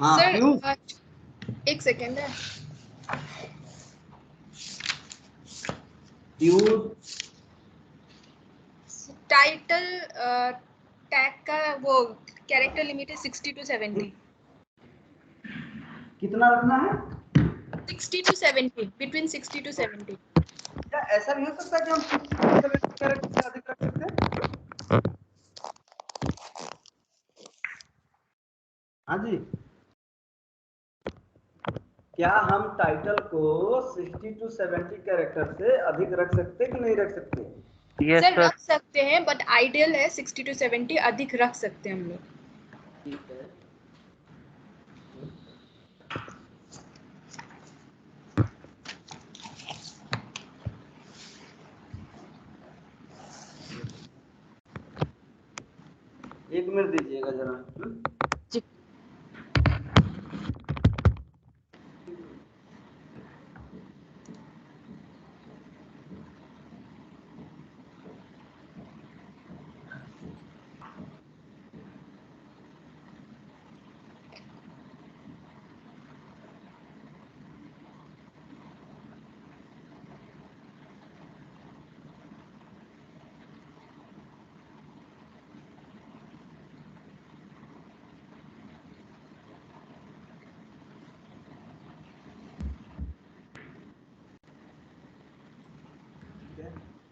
हाँ क्यों? एक सेकेंड है। टाइटल टैग का वो कैरेक्टर लिमिट है 60 to 70। कितना रखना है? 60 to 70, बिटवीन 60 to 70। क्या ऐसा नहीं हो सकता कि हम 60 to 70 कैरेक्टर से अधिक रख सकते हैं? हाँ जी, क्या हम टाइटल को 60 to 70 कैरेक्टर से अधिक रख सकते कि नहीं रख सकते? Yes, सर रख सकते हैं, बट आइडियल है 60 to 70, अधिक रख सकते हैं हम लोग। ठीक है, एक मिनट दीजिएगा जरा। जी।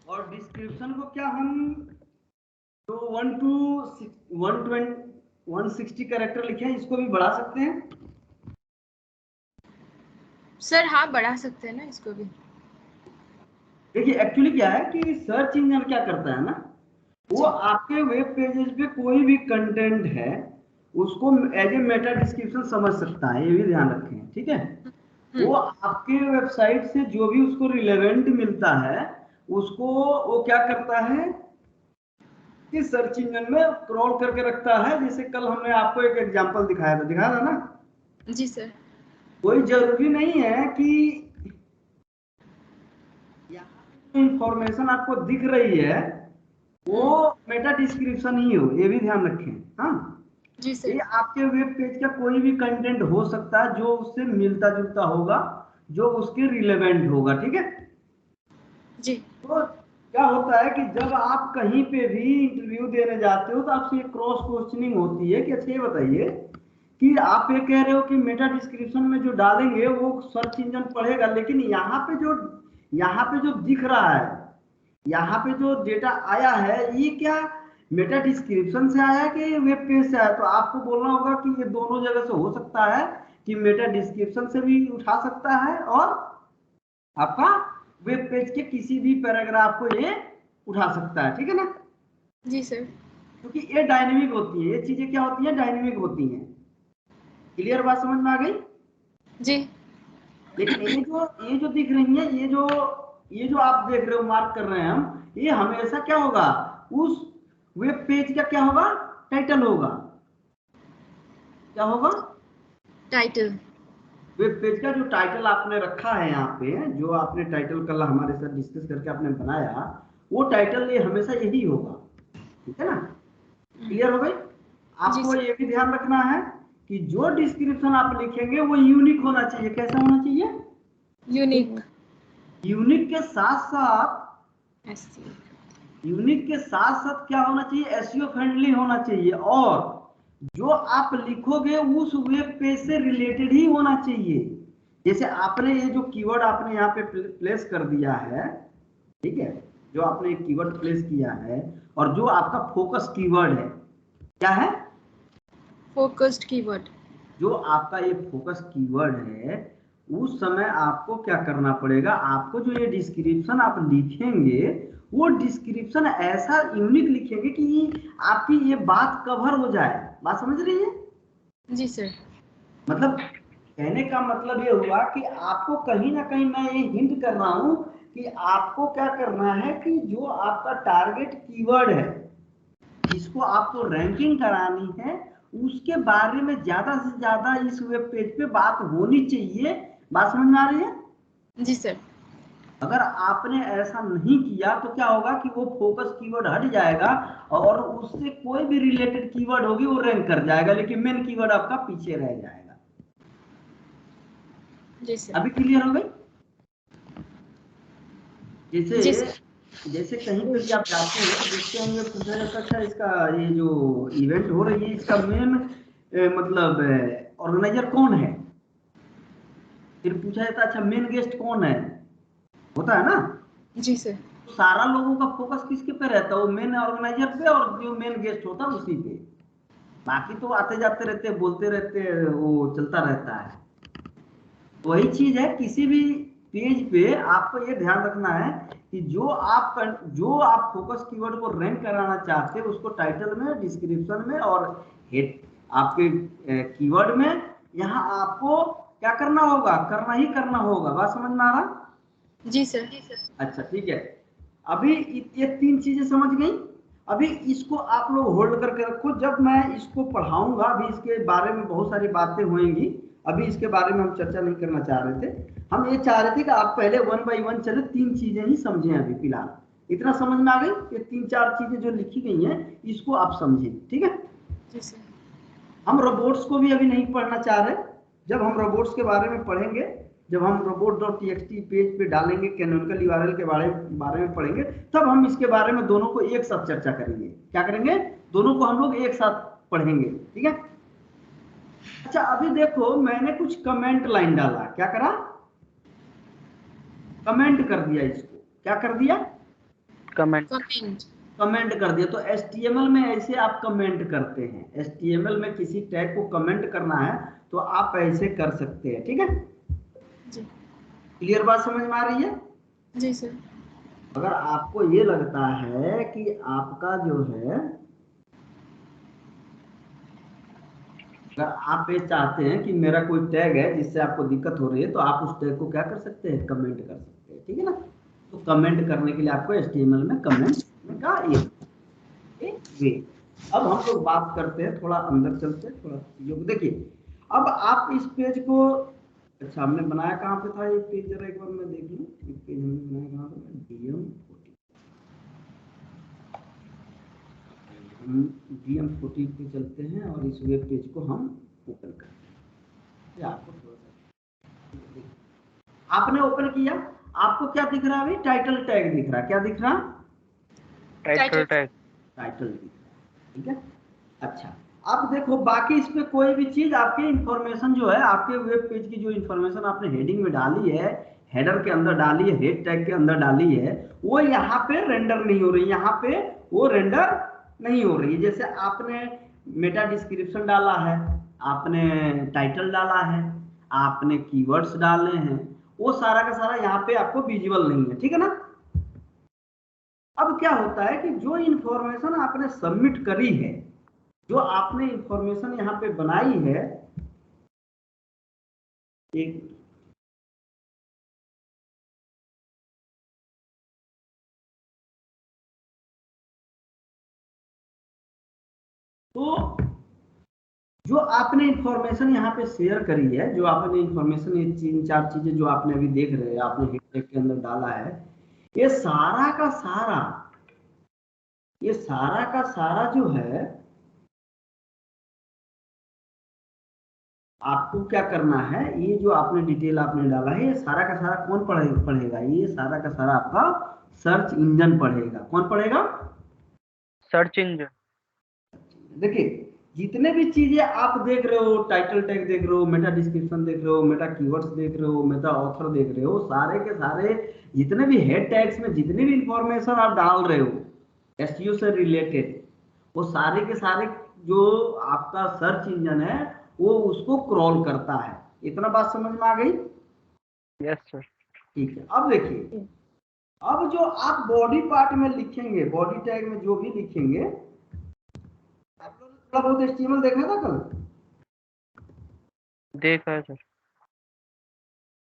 और डिस्क्रिप्शन को क्या हम जो 1 to 160 कैरेक्टर लिखे हैं इसको भी बढ़ा सकते हैं? सर हाँ, बढ़ा सकते हैं ना इसको भी। देखिए एक्चुअली क्या है कि सर्च इंजन क्या करता है ना, वो आपके वेब पेजेस पे कोई भी कंटेंट है उसको एज ए मेटा डिस्क्रिप्शन समझ सकता है, ये भी ध्यान रखें, ठीक है। वो आपके वेबसाइट से जो भी उसको रिलेवेंट मिलता है उसको वो क्या करता है कि सर्च इंजन में क्रॉल करके रखता है। जैसे कल हमने आपको एक एग्जांपल दिखाया था ना। जी सर। कोई जरूरी नहीं है कि यहाँ इंफॉर्मेशन आपको दिख रही है वो मेटा डिस्क्रिप्शन ही हो, ये भी ध्यान रखें। हाँ जी सर। ये आपके वेब पेज का कोई भी कंटेंट हो सकता है जो उससे मिलता जुलता होगा, जो उसके रिलेवेंट होगा, ठीक है जी। तो क्या होता है कि जब आप कहीं पे भी इंटरव्यू देने जाते हो तो आपसे क्रॉस क्वेश्चनिंग होती है कि अच्छा ये बताइए कि आप ये कह रहे हो कि मेटा डिस्क्रिप्शन में जो डालेंगे वो सर्च इंजन पढ़ेगा, लेकिन यहाँ पे जो दिख रहा है, यहाँ पे जो डेटा आया है ये क्या मेटा डिस्क्रिप्शन से आया है कि वेब पेज से आया? तो आपको बोलना होगा कि ये दोनों जगह से हो सकता है कि मेटा डिस्क्रिप्शन से भी उठा सकता है और आपका वेब पेज के किसी भी पैराग्राफ को ये उठा सकता है, ठीक है ना। जी सर। क्योंकि ये डायनेमिक होती है, ये चीजें क्या होती हैं, डायनेमिक होती हैं। क्लियर बात समझ में आ गई? जी। लेकिन ये जो दिख रही है, ये जो आप देख रहे हो, मार्क कर रहे हैं हम, ये हमेशा क्या होगा, उस वेब पेज का क्या होगा, टाइटल होगा। क्या होगा? टाइटल। वेब पेज का जो टाइटल आपने रखा है यहाँ पे, जो आपने टाइटल कल हमारे साथ डिस्कस करके आपने बनाया, वो टाइटल ये हमेशा यही होगा, ठीक है ना। क्लियर हो गई? आपको ये भी ध्यान रखना है कि जो डिस्क्रिप्शन आप लिखेंगे वो यूनिक होना चाहिए। कैसा होना चाहिए? यूनिक। यूनिक के साथ साथ क्या होना चाहिए, एसईओ फ्रेंडली होना चाहिए, और जो आप लिखोगे उस वेब पेज से रिलेटेड ही होना चाहिए। जैसे आपने ये जो कीवर्ड आपने यहाँ पे प्लेस कर दिया है, ठीक है, जो आपने कीवर्ड प्लेस किया है और जो आपका फोकस कीवर्ड है, क्या है? Focused keyword. जो आपका ये फोकस कीवर्ड है, उस समय आपको क्या करना पड़ेगा, आपको जो ये डिस्क्रिप्शन आप लिखेंगे वो डिस्क्रिप्शन ऐसा यूनिक लिखेंगे कि आपकी ये बात कवर हो जाए। बात समझ रही है? जी सर। मतलब कहने का मतलब ये हुआ कि आपको कहीं ना कहीं मैं ये हिंट कर रहा हूं कि आपको क्या करना है कि जो आपका टारगेट कीवर्ड है जिसको आपको रैंकिंग करानी है उसके बारे में ज्यादा से ज्यादा इस वेब पेज पे बात होनी चाहिए। बात समझ में आ रही है? जी सर। अगर आपने ऐसा नहीं किया तो क्या होगा कि वो फोकस कीवर्ड हट जाएगा और उससे कोई भी रिलेटेड कीवर्ड होगी वो रैंक कर जाएगा, लेकिन मेन कीवर्ड आपका पीछे रह जाएगा। जी सर। अभी क्लियर हो गई? जी जैसे सर। जैसे कहीं पे भी आप जाते हैं तो देखते होंगे पूछा जाता अच्छा इसका ये जो इवेंट हो रही है इसका मेन मतलब ऑर्गेनाइजर कौन है, फिर पूछा जाता अच्छा मेन गेस्ट कौन है, होता है ना। जी सर। सारा लोगों का फोकस किसके पे रहता है, वो मेन ऑर्गेनाइजर पे और जो मेन गेस्ट होता है उसी पे, बाकी तो आते जाते रहते बोलते रहते वो चलता रहता है। वही चीज है किसी भी पेज पे आपको ये ध्यान रखना है कि जो आप फोकस कीवर्ड को रैंक कराना चाहते हैं उसको टाइटल में, डिस्क्रिप्शन में और हेड आपके कीवर्ड में यहाँ आपको क्या करना होगा, करना ही करना होगा। बात समझ में आ रहा? जी सर। अच्छा ठीक है, अभी ये 3 चीजें समझ गई। अभी इसको आप लोग होल्ड करके रखो, जब मैं इसको पढ़ाऊंगा अभी इसके बारे में बहुत सारी बातें होंगी, अभी इसके बारे में हम चर्चा नहीं करना चाह रहे थे। हम ये चाह रहे थे कि आप पहले 1 बाय 1 चले, 3 चीजें ही समझें अभी फिलहाल। इतना समझ में आ गई? ये 3-4 चीजें जो लिखी गई हैं इसको आप समझें, ठीक है। जी सर। हम रोबोट्स को भी अभी नहीं पढ़ना चाह रहे, जब हम रोबोट्स के बारे में पढ़ेंगे, जब हम robot.txt पेज पे डालेंगे, कैनोनिकल यूआरएल के बारे में पढ़ेंगे, तब हम इसके बारे में दोनों को एक साथ चर्चा करेंगे। क्या करेंगे? दोनों को हम लोग एक साथ पढ़ेंगे, ठीक है। अच्छा अभी देखो मैंने कुछ कमेंट लाइन डाला, क्या करा, कमेंट कर दिया इसको, क्या कर दिया, कमेंट कमेंट कर दिया। तो HTML में ऐसे आप कमेंट करते हैं, HTML में किसी टैग को कमेंट करना है तो आप ऐसे कर सकते हैं, ठीक है। जी। क्लियर बात समझ में आ रही है? जी सर। अगर आपको ये लगता है कि आपका जो है, अगर आप ये चाहते हैं कि मेरा कोई टैग है जिससे आपको दिक्कत हो रही है तो आप उस टैग को क्या कर सकते हैं, कमेंट कर सकते हैं, ठीक है ना। तो कमेंट करने के लिए आपको HTML में कमेंट का एक वे। अब हम लोग बात करते हैं, थोड़ा अंदर चलते हैं, थोड़ा चीजों को देखिए। अब आप इस पेज को, अच्छा हमने बनाया कहाँ पे था ये पेज, जरा एक बार मैं देख लूँ, एक पेज हमने बनाया कहाँ पे, DM40 पे चलते हैं और इस वेब पेज को हम ओपन करते हैं। आपको थोड़ा सा, आपने ओपन किया, आपको क्या दिख रहा है अभी, टाइटल टैग दिख रहा है, क्या दिख रहा, टाइटल टैग, टाइटल दिख रहा है, ठीक है। अच्छा अब देखो बाकी इस पे कोई भी चीज आपके इंफॉर्मेशन जो है, आपके वेब पेज की जो इंफॉर्मेशन आपने हेडिंग में डाली है, हेडर के अंदर डाली है, हेड टैग के अंदर डाली है, वो यहाँ पे रेंडर नहीं हो रही, यहाँ पे वो रेंडर नहीं हो रही है। जैसे आपने मेटा डिस्क्रिप्शन डाला है, आपने टाइटल डाला है, आपने कीवर्ड्स डाले हैं, वो सारा का सारा यहाँ पे आपको विजिबल नहीं है, ठीक है ना। अब क्या होता है कि जो इंफॉर्मेशन आपने सबमिट करी है, जो आपने इंफॉर्मेशन यहाँ पे बनाई है, एक तो जो आपने इंफॉर्मेशन यहाँ पे शेयर करी है, जो आपने इंफॉर्मेशन, ये 3-4 चीजें जो आपने अभी देख रहे हैं, आपने हेड के अंदर डाला है, ये सारा का सारा, ये सारा का सारा जो है आपको क्या करना है, ये जो आपने डिटेल आपने डाला है, ये सारा का सारा कौन पढ़ेगा, ये सारा का सारा आपका सर्च इंजन पढ़ेगा। कौन पढ़ेगा? Search engine. देखिए जितने भी चीजें आप देख रहे हो, टाइटल टैग देख रहे हो, मेटा डिस्क्रिप्शन देख रहे हो, मेटा कीवर्ड्स देख रहे हो, मेटा ऑथर देख रहे हो, सारे के सारे जितने भी हेड टैग्स में जितनी भी इंफॉर्मेशन आप डाल रहे हो एसईओ से रिलेटेड, वो सारे के सारे जो आपका सर्च इंजन है वो उसको क्रॉल करता है। इतना बात समझ में आ गई? Yes sir. ठीक है, अब देखिए, अब जो आप बॉडी पार्ट में लिखेंगे, बॉडी टैग में जो भी लिखेंगे, आप लोगों ने थोड़ा बहुत HTML देखा था कल, देखा है सर।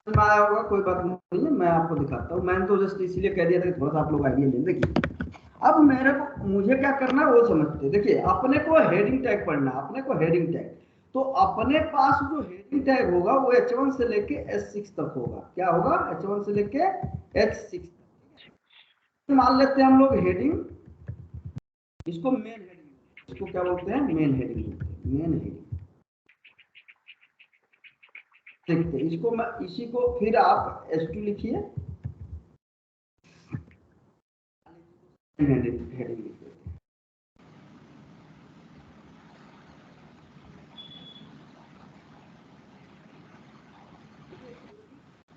में आया होगा, कोई बात नहीं है, मैं आपको दिखाता हूँ। मैंने तो जस्ट इसलिए कह दिया था कि थोड़ा सा आप लोग आइडिया ले। देखिए अब मुझे क्या करना है वो समझते। देखिए अपने को हेडिंग टैग पढ़ना, अपने को हेडिंग टैग, तो अपने पास जो हेडिंग टैग होगा वो H1 से लेके H6 तक होगा। क्या होगा? H1 से लेके H6 तक। मान लेते हैं हम लोग हेडिंग, इसको मेन हेडिंग, इसको क्या बोलते हैं, मेन हेडिंग, मेन हेडिंग। लिखते हैं इसको, मैं इसी को फिर आप S2 लिखिए, हेडिंग लिख देते हैं।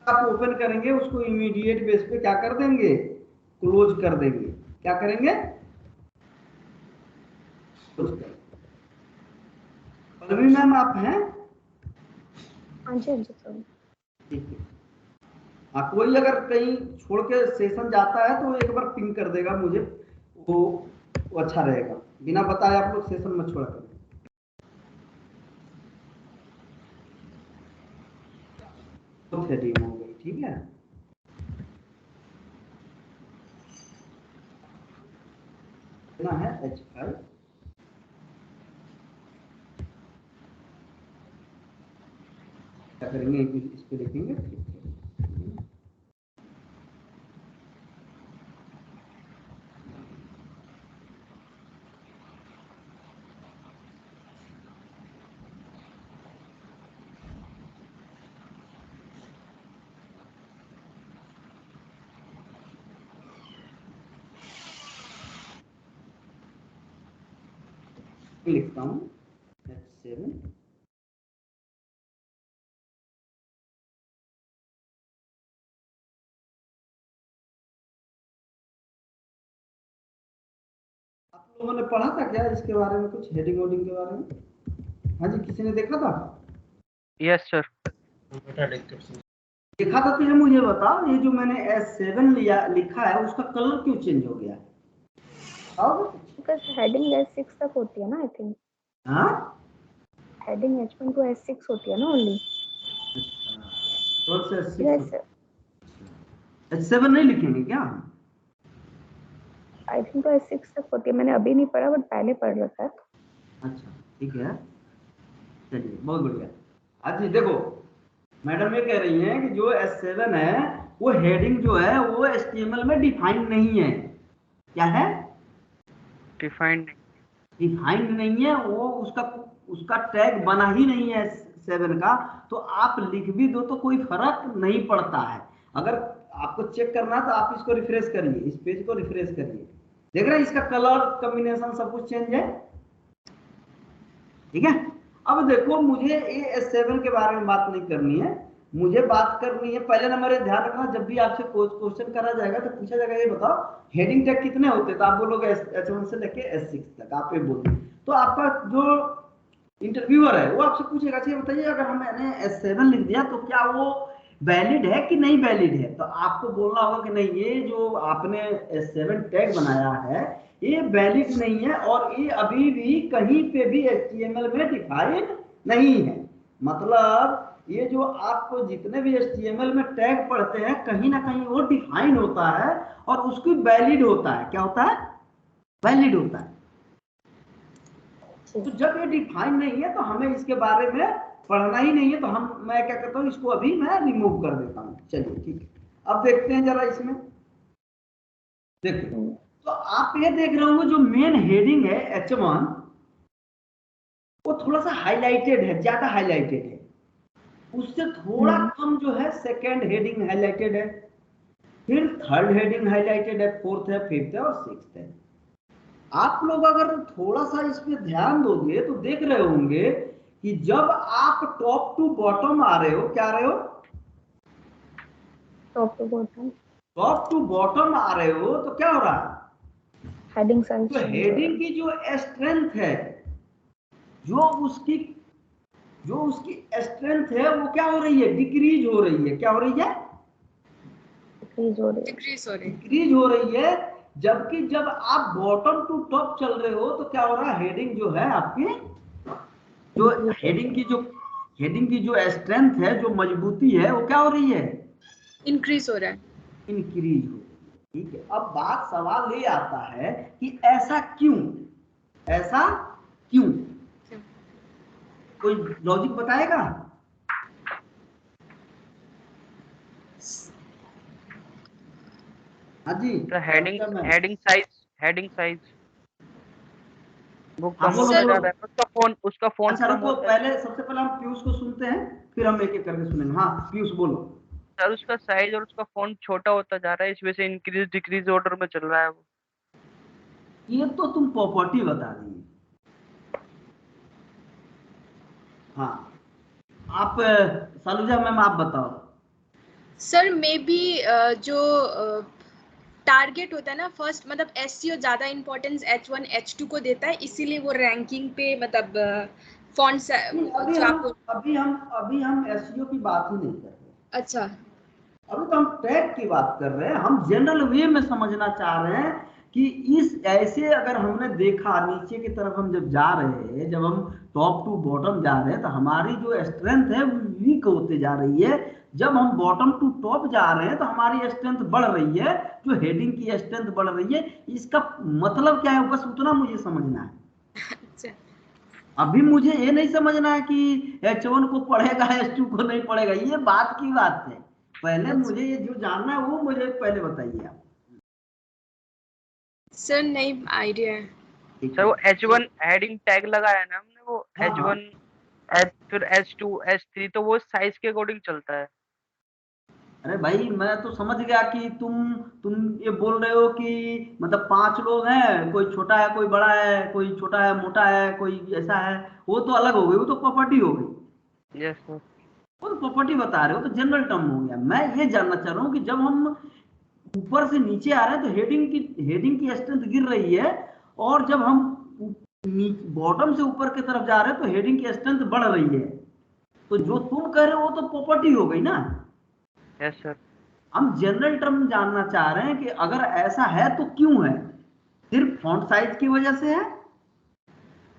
आप ओपन करेंगे उसको इमीडिएट बेस पे क्या कर देंगे, क्लोज कर देंगे। क्या करेंगे, क्लोज कर। पल्लवी मैम आप हैं? हाँ जी सर। ठीक है। हाँ, कोई अगर कहीं छोड़ के सेशन जाता है तो एक बार पिंग कर देगा मुझे, वो अच्छा रहेगा। बिना बताए आप लोग सेशन मत छोड़ा करें। हेडिंग हो गई, ठीक है। ना है H5, क्या करेंगे, इस पे लिखेंगे लिखता हूँ H7। आप लोगों ने पढ़ा था क्या इसके बारे में, कुछ हेडिंग वोडिंग के बारे में? हाँ जी, किसी ने देखा था? Yes sir. देखा था तो ये मुझे बताओ, ये जो मैंने S7 लिखा है उसका कलर क्यों चेंज हो गया? बिकॉज़ हेडिंग S6 तक होती है ना, आई थिंक। हाँ, हेडिंग H1 to S6 होती है ना ओनली। तो यस H7 नहीं लिखेंगे क्या? आई थिंक तो S6 तक होती है, मैंने अभी नहीं पढ़ा बट पहले पढ़ रखा है। अच्छा ठीक है, चलिए बहुत बढ़िया। आज देखो मैडम ये कह रही हैं कि जो S7 है वो हेडिंग जो है वो HTML में डिफाइंड नहीं है। क्या है? डिफाइंड। डिफाइंड नहीं है, वो उसका उसका टैग बना ही नहीं है S7 का। तो आप लिख भी दो तो कोई फर्क नहीं पड़ता है। अगर आपको चेक करना है तो आप इसको रिफ्रेश करिए, इस पेज को रिफ्रेश करिए, देख रहे हैं इसका कलर कॉम्बिनेशन सब कुछ चेंज है, ठीक है। अब देखो मुझे ये S7 के बारे में बात नहीं करनी है, मुझे बात करनी है पहले नंबर, ध्यान रखना जब भी आपसे क्वेश्चन करा जाएगा तो पूछा जाएगा ये बताओ हेडिंग टैग कितने होते हैं, तो आप बोलोगे H1 से लेके S6 तक, आप ये बोलोगे। तो आपका जो इंटरव्यूअर है वो आपसे पूछेगा अच्छा बताइए अगर मैंने S7 लिख दिया तो क्या वो वैलिड है कि नहीं वैलिड है, तो आपको बोलना होगा कि नहीं ये जो आपने S7 टैग बनाया है ये वैलिड नहीं है और ये अभी भी कहीं पे भी HTML में डिफाइन नहीं है। मतलब ये जो आपको जितने भी HTML में टैग पढ़ते हैं कहीं ना कहीं वो डिफाइन होता है और उसकी वैलिड होता है। क्या होता है? वैलिड होता है। तो जब ये डिफाइन नहीं है तो हमें इसके बारे में पढ़ना ही नहीं है, तो मैं क्या करता हूँ इसको अभी मैं रिमूव कर देता हूँ। चलिए ठीक है, अब देखते हैं जरा इसमें। देखिए तो आप ये देख रहे होंगे जो मेन हेडिंग है H1 वो थोड़ा सा हाईलाइटेड है, ज्यादा हाईलाइटेड है, उससे थोड़ा कम जो है सेकंड हेडिंग हाईलाइटेड है, फिर थर्ड हेडिंग हाईलाइटेड है, फोर्थ है, फिफ्थ है और सिक्स्थ है। आप लोग अगर थोड़ा सा इस पे ध्यान दोगे तो देख रहे होंगे कि जब आप टॉप टू बॉटम आ रहे हो, क्या आ रहे हो, top to bottom, top to bottom आ रहे हो तो क्या हो रहा है, हेडिंग साइज तो हेडिंग की जो स्ट्रेंथ है, जो उसकी स्ट्रेंथ है वो क्या हो रही है, डिक्रीज हो रही है। क्या हो रही है? डिक्रीज हो रही है। जबकि जब आप बॉटम टू टॉप चल रहे हो तो क्या हो रहा है, हेडिंग जो है आपकी जो हेडिंग की जो स्ट्रेंथ है, जो मजबूती है वो क्या हो रही है, इंक्रीज हो रहा है, इंक्रीज हो रही है। ठीक है, अब बात सवाल ये आता है कि ऐसा क्यों, ऐसा क्यों, कोई लॉजिक बताएगा? हाँ जी, हेडिंग हेडिंग साइज वो हाँ कम बोलो होता बोलो। जा रहा है, उसका फोन अच्छा कम रुको, होता है। पहले सबसे पहले हम पीयूष को सुनते हैं, फिर हम एक एक करके सुनेंगे। हाँ पीयूष बोलो। सर उसका साइज और उसका फोन छोटा होता जा रहा है, इस वजह से इंक्रीज डिक्रीज ऑर्डर में चल रहा है वो। ये तो तुम प्रॉपर्टी बता रही है। हाँ आप सालूजा मैम आप बताओ। सर मे बी जो टारगेट होता है ना फर्स्ट, मतलब एसईओ ज्यादा इंपॉर्टेंस H1 H2 को देता है, इसीलिए वो रैंकिंग पे मतलब फॉन्ट नहीं, जो आपको। अभी हम एसईओ की बात ही नहीं कर रहे। अच्छा अभी तो हम टैग की बात कर रहे हैं, हम जनरल वे में समझना चाह रहे हैं कि इस ऐसे अगर हमने देखा नीचे की तरफ हम जब जा रहे हैं, जब हम टॉप टू बॉटम जा रहे हैं, तो हमारी जो स्ट्रेंथ है वीक होते जा रही है। जब हम बॉटम टू टॉप जा रहे हैं तो हमारी स्ट्रेंथ बढ़ रही है, जो हेडिंग की स्ट्रेंथ बढ़ रही है। इसका मतलब क्या है, बस उतना मुझे समझना है। अच्छा अभी मुझे ये नहीं समझना है कि H1 को पढ़ेगा H2 को नहीं पढ़ेगा, ये बात की बात है। पहले अच्छा मुझे ये जो जानना है वो मुझे पहले बताइए आप। सर नहीं आइडिया है। ठीक सर है। वो H1 हेडिंग टैग लगाया ना हमने, वो हाँ हाँ। H1 फिर H2 H3, तो वो साइज के अकॉर्डिंग चलता है। अरे भाई मैं तो समझ गया कि तुम ये बोल रहे हो कि मतलब 5 लोग हैं, कोई छोटा है कोई बड़ा है, कोई छोटा है मोटा है कोई ऐसा है। वो तो अलग हो गई, वो तो प्रॉपर्टी हो गई। Yes sir. वो तो प्रॉपर्टी बता रहे हो, तो जनरल टर्म हो गया। मैं ये जानना चाह रहा हूँ कि जब हम ऊपर से नीचे आ रहे हैं तो हेडिंग की स्ट्रेंथ गिर रही है, और जब हम बॉटम से ऊपर की तरफ जा रहे हैं तो हेडिंग की स्ट्रेंथ बढ़ रही है। तो जो तुम कह रहे हो वो तो प्रॉपर्टी हो गई ना। Yes sir. हम जनरल टर्म जानना चाह रहे हैं कि अगर ऐसा है तो क्यों है। सिर्फ फॉन्ट साइज की वजह से है?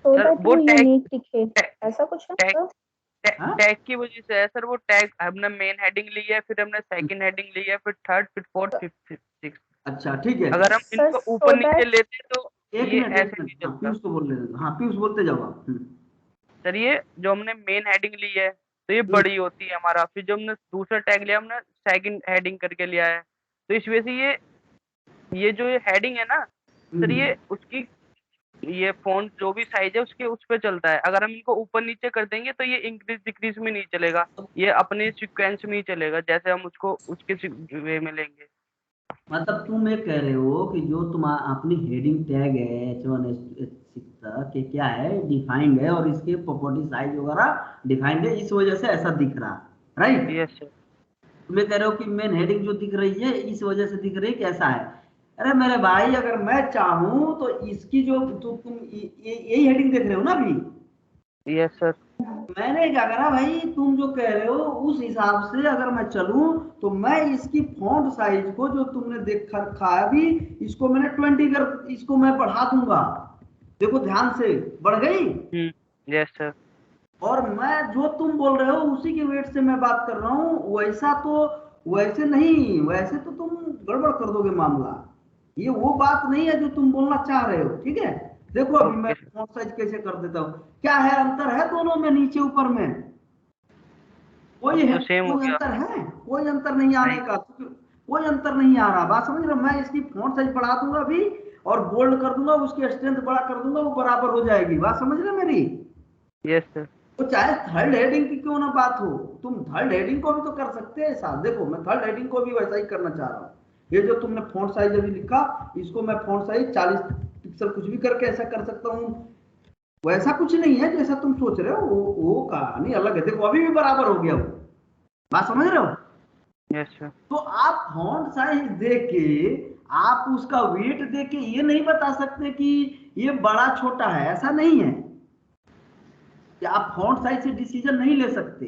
so सर that वो वो टैग यूनिक दिखे, ऐसा कुछ है टैग सर? हाँ? टैग की वजह से है सर। वो टैग हमने मेन हेडिंग ली है, फिर हमने सेकंड हेडिंग ली है, फिर थर्ड, फिर फोर्थ, फिफ्थ, सिक्स। अच्छा ठीक है। अगर हम सर इनको so ऊपर नीचे that लेते तो ये एक ऐसे मिनट, नहीं हाँ चलता। पीयूष को बोल रहे, हाँ पीयूष बोलते जाओ आप। सर ये जो हमने मेन हेडिंग ली है तो ये हम्म, बड़ी होती है हमारा, फिर जो हमने दूसरा टैग लिया हमने सेकंड हेडिंग करके लिया है। तो इस वजह से ये जो ये हेडिंग है ना सर, हम्म। ये उसकी ये फॉन्ट जो भी साइज है उसके उस पे चलता है। अगर हम इनको ऊपर नीचे कर देंगे तो ये इंक्रीज डिक्रीज में नहीं चलेगा, ये अपने सीक्वेंस में ही चलेगा, जैसे हम उसको उसके वे में लेंगे। मतलब तुम ये कह रहे हो कि जो तुम अपनी हेडिंग टैग है H1 H6 तक के क्या है, डिफाइंड है, और इसके प्रॉपर्टी साइज वगैरह डिफाइंड है, इस वजह से ऐसा दिख रहा। राइट? Yes sir. तुम ये कह रहे हो कि मेन हेडिंग जो दिख रही है इस वजह से दिख रही है कि ऐसा है। अरे मेरे भाई, अगर मैं चाहूं तो इसकी जो तो तुम यही हेडिंग देख रहे हो ना अभी। Yes sir. मैंने क्या करा भाई, तुम जो कह रहे हो उस हिसाब से अगर मैं चलूं तो मैं इसकी फॉन्ट साइज को जो तुमने देख रखा है अभी, इसको मैंने 20 कर, इसको मैं बढ़ा दूंगा। देखो ध्यान से, बढ़ गई। Yes sir. और मैं जो तुम बोल रहे हो उसी के वेट से मैं बात कर रहा हूँ। वैसा तो वैसे नहीं, वैसे तो तुम गड़बड़ कर दोगे मामला। ये वो बात नहीं है जो तुम बोलना चाह रहे हो। ठीक है, देखो अभी मैं ओके सर। फॉन्ट साइज कैसे कर देता हूँ। क्या है, अंतर है दोनों में नीचे ऊपर में? अब कोई है, तो सेम हो कोई गया। अंतर है? कोई अंतर नहीं आने नहीं। का, कोई अंतर नहीं आ रहा। बात समझ रहे हो? मैं इसकी फॉन्ट साइज बढ़ा दूंगा अभी, और बोल्ड कर दूंगा, उसकी स्ट्रेंथ बड़ा कर दूंगा, वो बराबर हो जाएगी। बात समझ रहे हो मेरी? Yes sir. तो चाहे थर्ड हेडिंग की क्यों ना बात हो, तुम थर्ड हेडिंग को भी तो कर सकते हैं ऐसा। देखो मैं थर्ड हेडिंग को भी वैसा ही करना चाह रहा हूँ। ये जो तुमने फॉन्ट साइज अभी लिखा, इसको मैं फॉन्ट साइज 40 पिक्सल कुछ भी करके ऐसा कर सकता हूँ। वैसा कुछ नहीं है जैसा तुम सोच रहे हो, वो कहानी अलग है। देखो अभी भी बराबर हो गया वो। बात समझ रहे हो? Yes sir. तो आप फॉन्ट साइज देख के, आप उसका वेट देख के ये नहीं बता सकते कि ये बड़ा छोटा है। ऐसा नहीं है कि आप फॉन्ट साइज से डिसीजन नहीं ले सकते,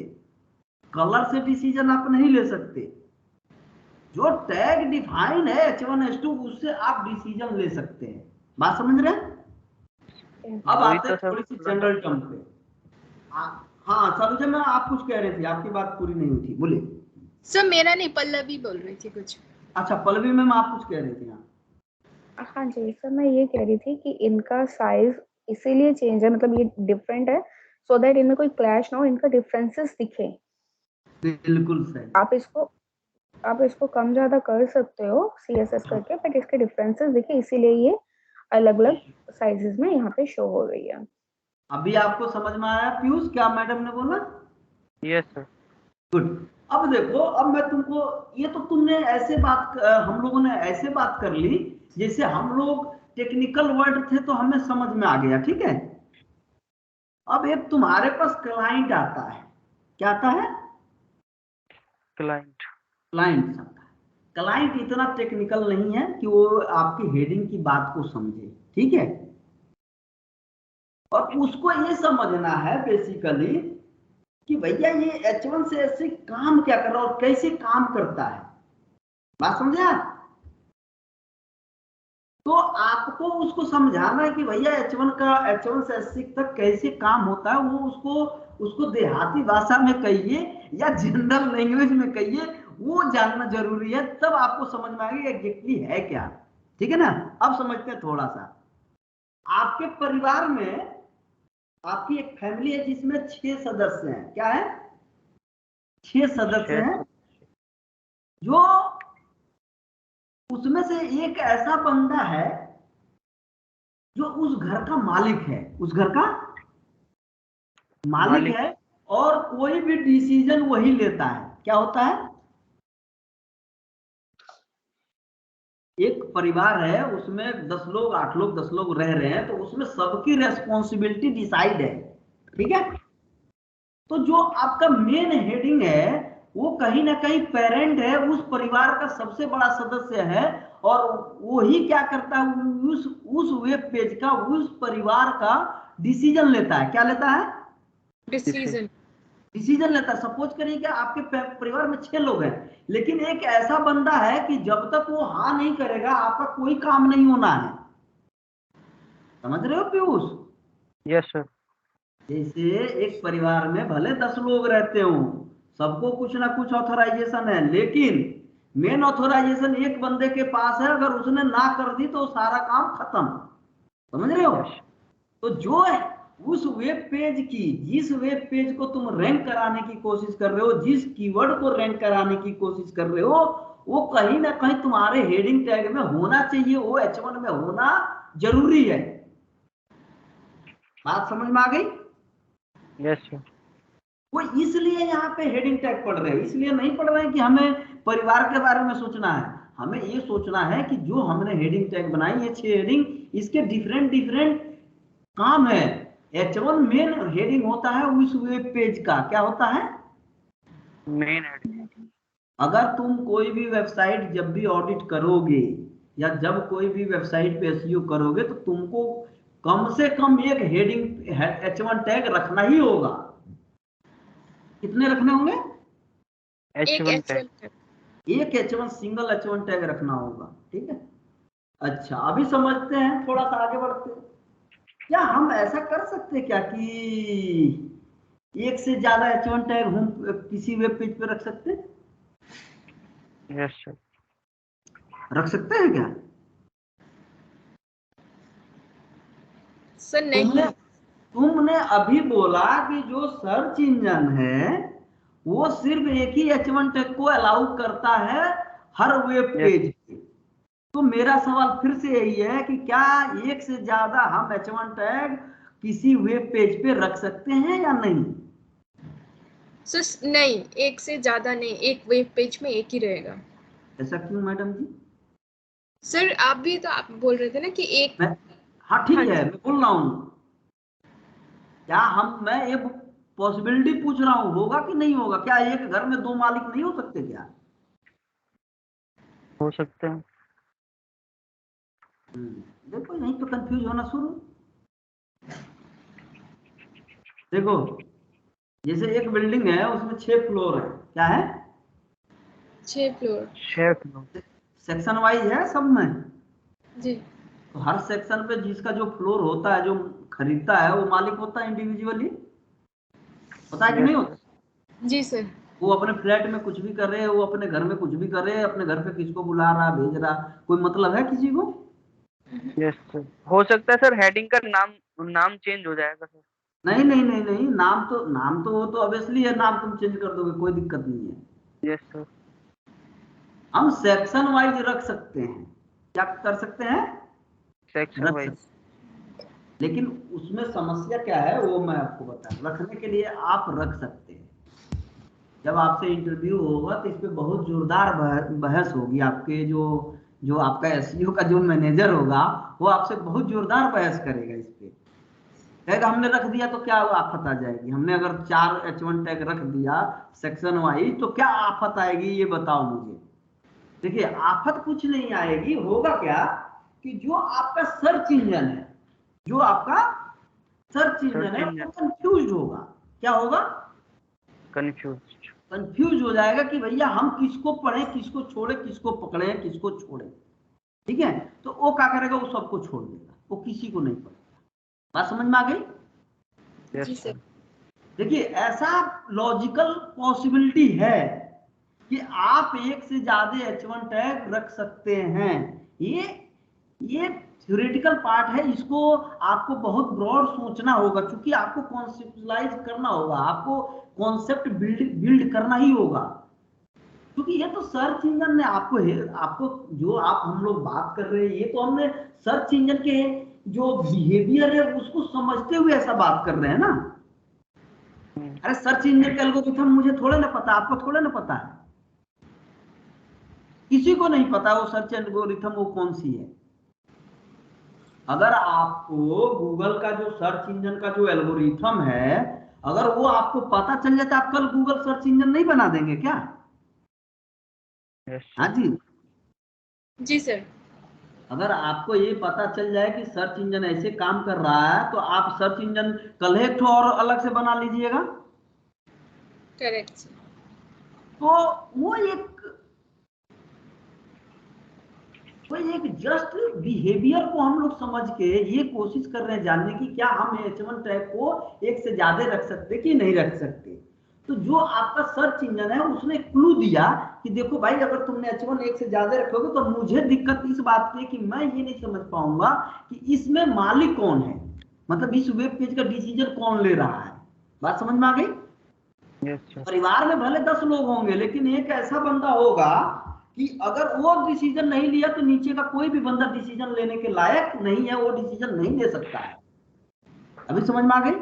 कलर से डिसीजन आप नहीं ले सकते। जो टैग डिफाइन है H1 H2 उससे आप डिसीजन ले सकते हैं। बात समझ रहे हैं? अब वही आते तो हैं सर थोड़ी सी बोला था। जनरल टर्म पे। हाँ सलूजा मैं, आप कुछ कह रहे थे, आपकी बात पूरी नहीं हुई थी, बोलिए। सर मेरा नहीं, पल्लवी बोल रही थी कुछ। अच्छा पल्लवी मैम आप कुछ कह रहे थे? हाँ हाँ जी सर, मैं ये कह रही थी कि इनका साइज इसीलिए चेंज है, मतलब ये डिफरेंट है सो दैट इनमें कोई क्लैश ना हो, इनका डिफरेंसेस दिखे। बिल्कुल सही। आप इसको आप इसको कम ज्यादा कर सकते हो CSS करके, बट इसके डिफरेंसेस दिखे, इसीलिए ये अलग अलग साइजेस में यहाँ पे शो हो रही है। अभी आपको समझ में आया पीयूष क्या मैडम ने बोला? Yes sir. गुड। अब देखो, अब मैं तुमको, ये तो तुमने ऐसे बात, हम लोगों ने ऐसे बात कर ली जैसे हम लोग टेक्निकल वर्ड थे तो हमें समझ में आ गया, ठीक है। अब एक तुम्हारे पास क्लाइंट आता है, क्या आता है? क्लाइंट। क्लाइंट आता है। क्लाइंट इतना टेक्निकल नहीं है कि वो आपकी हेडिंग की बात को समझे, ठीक है। और उसको ये समझना है बेसिकली कि भैया ये H1 से ऐसे काम क्या कर रहा है और कैसे काम करता है, बात समझे आप? तो आपको उसको समझाना है कि भैया H1 से S6 तक कैसे काम होता है, वो उसको देहाती भाषा में कहिए या जनरल लैंग्वेज में कहिए, वो जानना जरूरी है, तब आपको समझ में आएगा एग्जैक्टली है क्या, ठीक है ना। अब समझते हैं थोड़ा सा। आपके परिवार में आपकी एक फैमिली है जिसमें 6 सदस्य हैं, क्या है? 6 सदस्य हैं, जो उसमें से एक ऐसा बंदा है जो उस घर का मालिक है, उस घर का मालिक है, और कोई भी डिसीजन वही लेता है। क्या होता है? एक परिवार है, उसमें 10 लोग 8 लोग 10 लोग रह रहे हैं, तो उसमें सबकी रेस्पॉन्सिबिलिटी डिसाइड है, ठीक है। तो जो आपका मेन हेडिंग है वो कहीं ना कहीं पेरेंट है, उस परिवार का सबसे बड़ा सदस्य है, और वही क्या करता है, उस वेब पेज का, उस परिवार का डिसीजन लेता है। क्या लेता है? डिसीजन लेता है। सपोज करिए कि आपके परिवार में 6 लोग हैं, लेकिन एक ऐसा बंदा है कि जब तक वो हाँ नहीं करेगा आपका कोई काम नहीं होना है। समझ रहे हो पीयूष? Yes sir. जैसे एक परिवार में भले 10 लोग रहते हो, सबको कुछ ना कुछ ऑथराइजेशन है, लेकिन मेन ऑथराइजेशन एक बंदे के पास है, अगर उसने ना कर दी तो सारा काम खत्म। समझ रहे हो? तो जो है उस वेब पेज की, जिस वेब पेज को तुम रैंक कराने की कोशिश कर रहे हो, जिस कीवर्ड को रैंक कराने की कोशिश कर रहे हो, वो कहीं ना कहीं तुम्हारे हेडिंग टैग में होना चाहिए, वो H1 में होना जरूरी है। बात समझ में आ गई? Yes sir. वो इसलिए यहाँ पे हेडिंग टैग पढ़ रहे हैं, इसलिए नहीं पढ़ रहे हैं कि हमें परिवार के बारे में सोचना है। हमें ये सोचना है कि जो हमने हेडिंग टैग बनाई, ये 6 हेडिंग, इसके डिफरेंट डिफरेंट काम है। H1 मेन हेडिंग होता है उस वेब पेज का, क्या होता है? Main heading. अगर तुम कोई भी वेबसाइट जब भी ऑडिट करोगे या जब कोई भी वेबसाइट पे SEO करोगे, तो तुमको कम से कम एक हेडिंग H1 टैग रखना ही होगा। कितने रखने होंगे? H1 tag. एक H1 सिंगल H1 टैग रखना होगा, ठीक है। अच्छा, अभी समझते हैं, थोड़ा सा आगे बढ़ते हैं। क्या हम ऐसा कर सकते हैं क्या कि एक से ज्यादा H1 टैग हम किसी वेब पेज पे रख सकते हैं? Yes sir. रख सकते हैं क्या? सर नहीं। तुमने अभी बोला कि जो सर्च इंजन है वो सिर्फ एक ही H1 टैग को अलाउ करता है हर वेब पेज पे। तो मेरा सवाल फिर से यही है कि क्या एक से ज्यादा हम H1 टैग किसी वेब पेज पे रख सकते हैं या नहीं? सर नहीं, एक से ज्यादा नहीं, एक वेब पेज में एक ही रहेगा। ऐसा क्यों मैडम जी? सर आप भी तो आप बोल रहे थे ना कि एक। हाँ ठीक हाँ है, जी। मैं बोल रहा हूँ, क्या मैं ये पॉसिबिलिटी पूछ रहा हूँ, होगा कि नहीं होगा? क्या एक घर में 2 मालिक नहीं हो सकते क्या? हो सकते हैं। देखो यहीं तो कंफ्यूज होना शुरू। देखो, जैसे एक बिल्डिंग है, उसमें 6 फ्लोर है, क्या है? 6 फ्लोर। 6 फ्लोर। सेक्शन वाइज है सब में। जी। तो हर सेक्शन पे जिसका जो फ्लोर होता है, जो खरीदता है, वो मालिक होता है इंडिविजुअली, होता है कि नहीं होता? जी सर। वो अपने फ्लैट में कुछ भी कर रहे हैं, वो अपने घर में कुछ भी कर रहे हैं, अपने घर पे किसको बुला रहा, भेज रहा, कोई मतलब है किसी को? Yes sir. हो सकता है सर हेडिंग का नाम चेंज हो जाएगा सर। नहीं नहीं नहीं नहीं, नाम तो वो तो ऑब्वियसली है, नाम तुम चेंज कर दोगे, कोई दिक्कत नहीं है। Yes sir. हम सेक्शन वाइज रख सकते हैं। क्या कर सकते हैं? सेक्शन रख वाइज। सकते, लेकिन उसमें समस्या क्या है वो मैं आपको बता, रखने के लिए आप रख सकते हैं। जब आपसे इंटरव्यू होगा तो इस पे बहुत जोरदार बहस होगी। आपके जो जो आपका एसईओ का जो मैनेजर होगा वो आपसे बहुत जोरदार बहस करेगा इस पे। कहेगा हमने रख दिया तो क्या आफत आ जाएगी, हमने अगर 4 H1 टैग रख दिया सेक्शन वाइज तो क्या आफत आएगी ये बताओ मुझे। देखिए आफत कुछ नहीं आएगी, होगा क्या कि जो आपका सर्च इंजन है, जो आपका सर्च इंजन है वो कंफ्यूज होगा। क्या होगा? कंफ्यूज हो जाएगा कि भैया हम किसको पढ़े, किसको छोड़े, किसको पकड़े, किसको छोड़े। ठीक है, तो वो क्या करेगा, वो सबको छोड़ देगा, वो किसी को नहीं पढ़ेगा। बात समझ में आ गई? जी सर। देखिए ऐसा लॉजिकल पॉसिबिलिटी है कि आप एक से ज्यादा H1 टैग रख सकते हैं। ये थ्योरेटिकल पार्ट है, इसको आपको बहुत ब्रॉड सोचना होगा, क्योंकि आपको कॉन्सेप्टलाइज करना होगा, आपको कॉन्सेप्ट बिल्ड करना ही होगा। क्योंकि ये तो सर्च इंजन ने आपको जो आप हम लोग बात कर रहे हैं, ये तो हमने सर्च इंजन के जो बिहेवियर है उसको समझते हुए ऐसा बात कर रहे हैं ना। अरे सर्च इंजन का एल्गोरिथम मुझे थोड़ा ना पता, आपको थोड़ा ना पता है, किसी को नहीं पता वो सर्च एल्गोरिथम वो कौन सी है। अगर आपको गूगल का जो सर्च इंजन का जो एल्गोरिथम है अगर वो आपको पता चल जाता, आप कल गूगल सर्च इंजन नहीं बना देंगे क्या? हाँ जी। जी सर। अगर आपको ये पता चल जाए कि सर्च इंजन ऐसे काम कर रहा है तो आप सर्च इंजन कल एक ठो और अलग से बना लीजिएगा। Correct sir. तो वो एक जस्ट बिहेवियर को हम लोग समझ के ये कोशिश कर रहे हैं जानने की क्या हम H1 टैग को एक से ज्यादा रख सकते कि नहीं रख सकते। तो जो आपका सर्च इंजन है उसने क्लू दिया कि देखो भाई अगर तुमने H1 एक से ज्यादा रखोगे तो मुझे दिक्कत इस बात की कि मैं ये नहीं समझ पाऊंगा कि इसमें मालिक कौन है, मतलब इस वेब पेज का डिसीजन कौन ले रहा है। बात समझ में आ गई? परिवार में भले 10 लोग होंगे लेकिन एक ऐसा बंदा होगा कि अगर वो डिसीजन नहीं लिया तो नीचे का कोई भी बंदा डिसीजन लेने के लायक नहीं है, वो डिसीजन नहीं ले सकता है। अभी समझ में आ गई?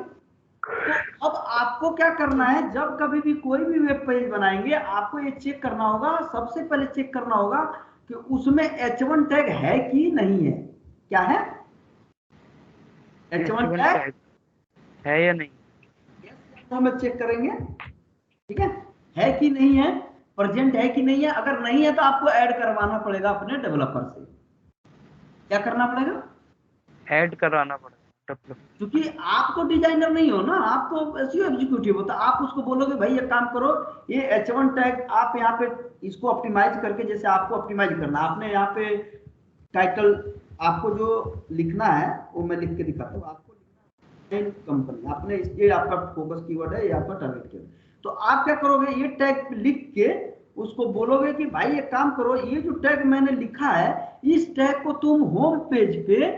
तो अब आपको क्या करना है, जब कभी भी कोई भी वेब पेज बनाएंगे आपको ये चेक करना होगा, सबसे पहले चेक करना होगा कि उसमें H1 टैग है कि नहीं है। क्या है? H1 टैग है या नहीं, हम चेक करेंगे। ठीक है कि नहीं है, प्रेजेंट है कि नहीं है। अगर नहीं है तो आपको ऐड करवाना पड़ेगा अपने डेवलपर से। क्या करना पड़ेगा? ऐड करवाना पड़ेगा। क्योंकि आप तो डिजाइनर नहीं हो ना, आप तो एसईओ एग्जीक्यूटिव हो, तो आप उसको बोलोगे भाई ये काम करो, ये H1 टैग आप यहाँ पे इसको ऑप्टिमाइज करके, जैसे आपको ऑप्टिमाइज करना, आपने यहाँ पे टाइटल आपको जो लिखना है वो मैं लिख के दिखाता हूँ आपको। कंपनी आपने ये आपका फोकस कीवर्ड है, ये आपका टारगेट कीवर्ड। तो आप क्या करोगे, ये टैग लिख के उसको बोलोगे कि भाई ये काम करो, ये जो टैग मैंने लिखा है इस टैग को तुम होम पेज पे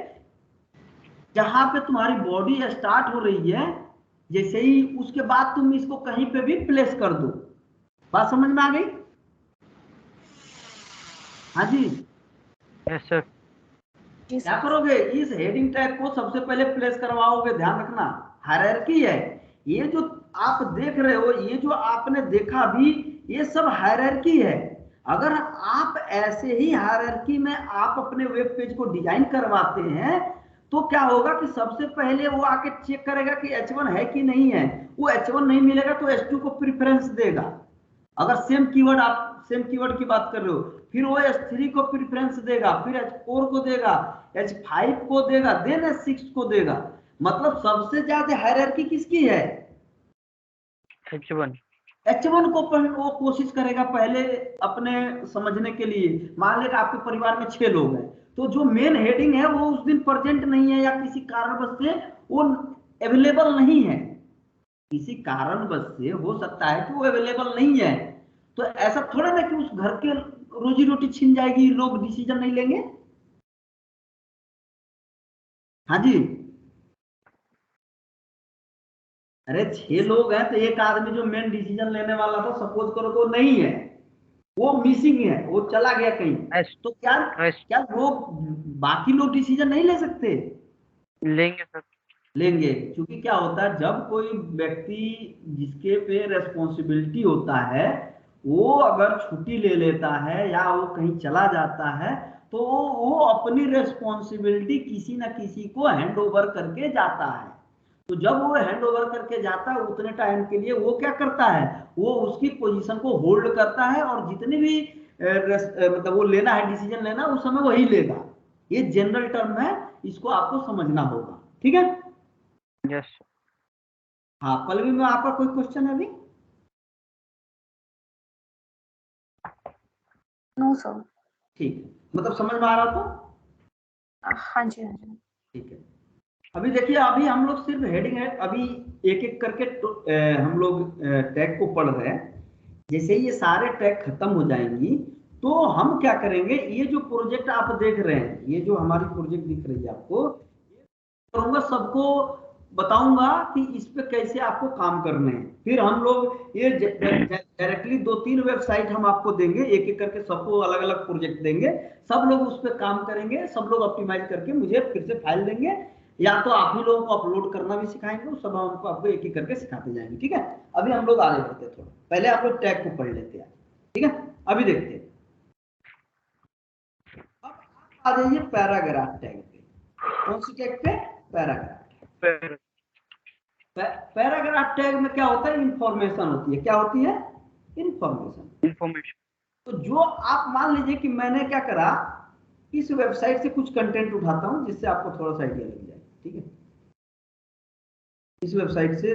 जहां पे तुम्हारी बॉडी स्टार्ट हो रही है जैसे ही उसके बाद तुम इसको कहीं पे भी प्लेस कर दो। बात समझ में आ गई? हाँ जी। Yes sir. क्या करोगे, इस हेडिंग टैग को सबसे पहले प्लेस करवाओगे। ध्यान रखना हायरार्की है ये जो आप देख रहे हो, ये जो आपने देखा भी, ये सब हायरार्की है। अगर आप ऐसे ही हायरार्की में आप अपने वेब पेज को डिजाइन करवाते हैं तो क्या होगा कि सबसे पहले वो आके चेक करेगा कि H1 है कि नहीं है। वो H1 नहीं मिलेगा तो H2 को प्रेफरेंस देगा। अगर सेम कीवर्ड की बात कर रहे हो, फिर वो H3 को प्रेफरेंस देगा, फिर H4 को देगा, H5 को देगा, देन H6 को देगा। मतलब सबसे ज्यादा हायरार्की किसकी है? H1 को वो कोशिश करेगा पहले अपने समझने के लिए। मान लेगा आपके परिवार में 6 लोग हैं तो जो मेन हेडिंग है वो उस दिन प्रेजेंट नहीं है या किसी कारणवश से वो अवेलेबल नहीं है, किसी कारणवश से हो सकता है कि वो अवेलेबल नहीं है, तो ऐसा थोड़ा ना कि उस घर के रोजी रोटी छिन जाएगी, लोग डिसीजन नहीं लेंगे। हाँ जी। अरे 6 लोग हैं तो एक आदमी जो मेन डिसीजन लेने वाला था सपोज करो तो नहीं है, वो मिसिंग है, वो चला गया कहीं, तो क्या क्या लोग बाकी लोग डिसीजन नहीं ले सकते? लेंगे सर। लेंगे, क्योंकि क्या होता है जब कोई व्यक्ति जिसके पे रेस्पॉन्सिबिलिटी होता है वो अगर छुट्टी ले लेता है या वो कहीं चला जाता है तो वो अपनी रेस्पॉन्सिबिलिटी किसी ना किसी को हैंड ओवर करके जाता है। तो जब वो हैंड ओवर करके जाता है उतने टाइम के लिए वो क्या करता है, वो उसकी पोजीशन को होल्ड करता है और जितनी भी मतलब वो लेना है, डिसीजन लेना, उस समय वही लेगा। ये जनरल टर्म है, इसको आपको समझना होगा, ठीक है? यस। हाँ पल्लवी में आपका कोई क्वेश्चन है अभी? No sir. ठीक है, मतलब समझ में आ रहा तो? हाँ जी हाँ जी। ठीक है, अभी देखिए अभी हम लोग सिर्फ हेडिंग है, अभी एक एक करके हम लोग टैग को पढ़ रहे हैं। जैसे ये सारे टैग खत्म हो जाएंगी तो हम क्या करेंगे, ये जो प्रोजेक्ट आप देख रहे हैं, ये जो हमारी प्रोजेक्ट दिख रही है आपको, करूंगा सबको बताऊंगा कि इस पे कैसे आपको काम करने हैं। फिर हम लोग ये डायरेक्टली 2-3 वेबसाइट हम आपको देंगे, एक एक करके सबको अलग अलग प्रोजेक्ट देंगे, सब लोग उस पर काम करेंगे, सब लोग ऑप्टिमाइज करके मुझे फिर से फाइल देंगे, या तो आप ही लोगों को अपलोड करना भी सिखाएंगे, वो सब हमको आपको एक एक करके सिखाते जाएंगे, ठीक है? अभी हम लोग आगे बढ़ते थोड़ा, पहले आप लोग टैग को पढ़ लेते हैं, ठीक है? अभी देखते हैं, अब आप आ जाइए पैराग्राफ टैग पे। कौन सी टैग पे? पैराग्राफ। पैराग्राफ टैग में क्या होता है, इंफॉर्मेशन होती है। क्या होती है? इंफॉर्मेशन। तो जो आप मान लीजिए कि मैंने क्या करा, इस वेबसाइट से कुछ कंटेंट उठाता हूं जिससे आपको थोड़ा सा आइडिया लग जाए, ठीक है? इस वेबसाइट से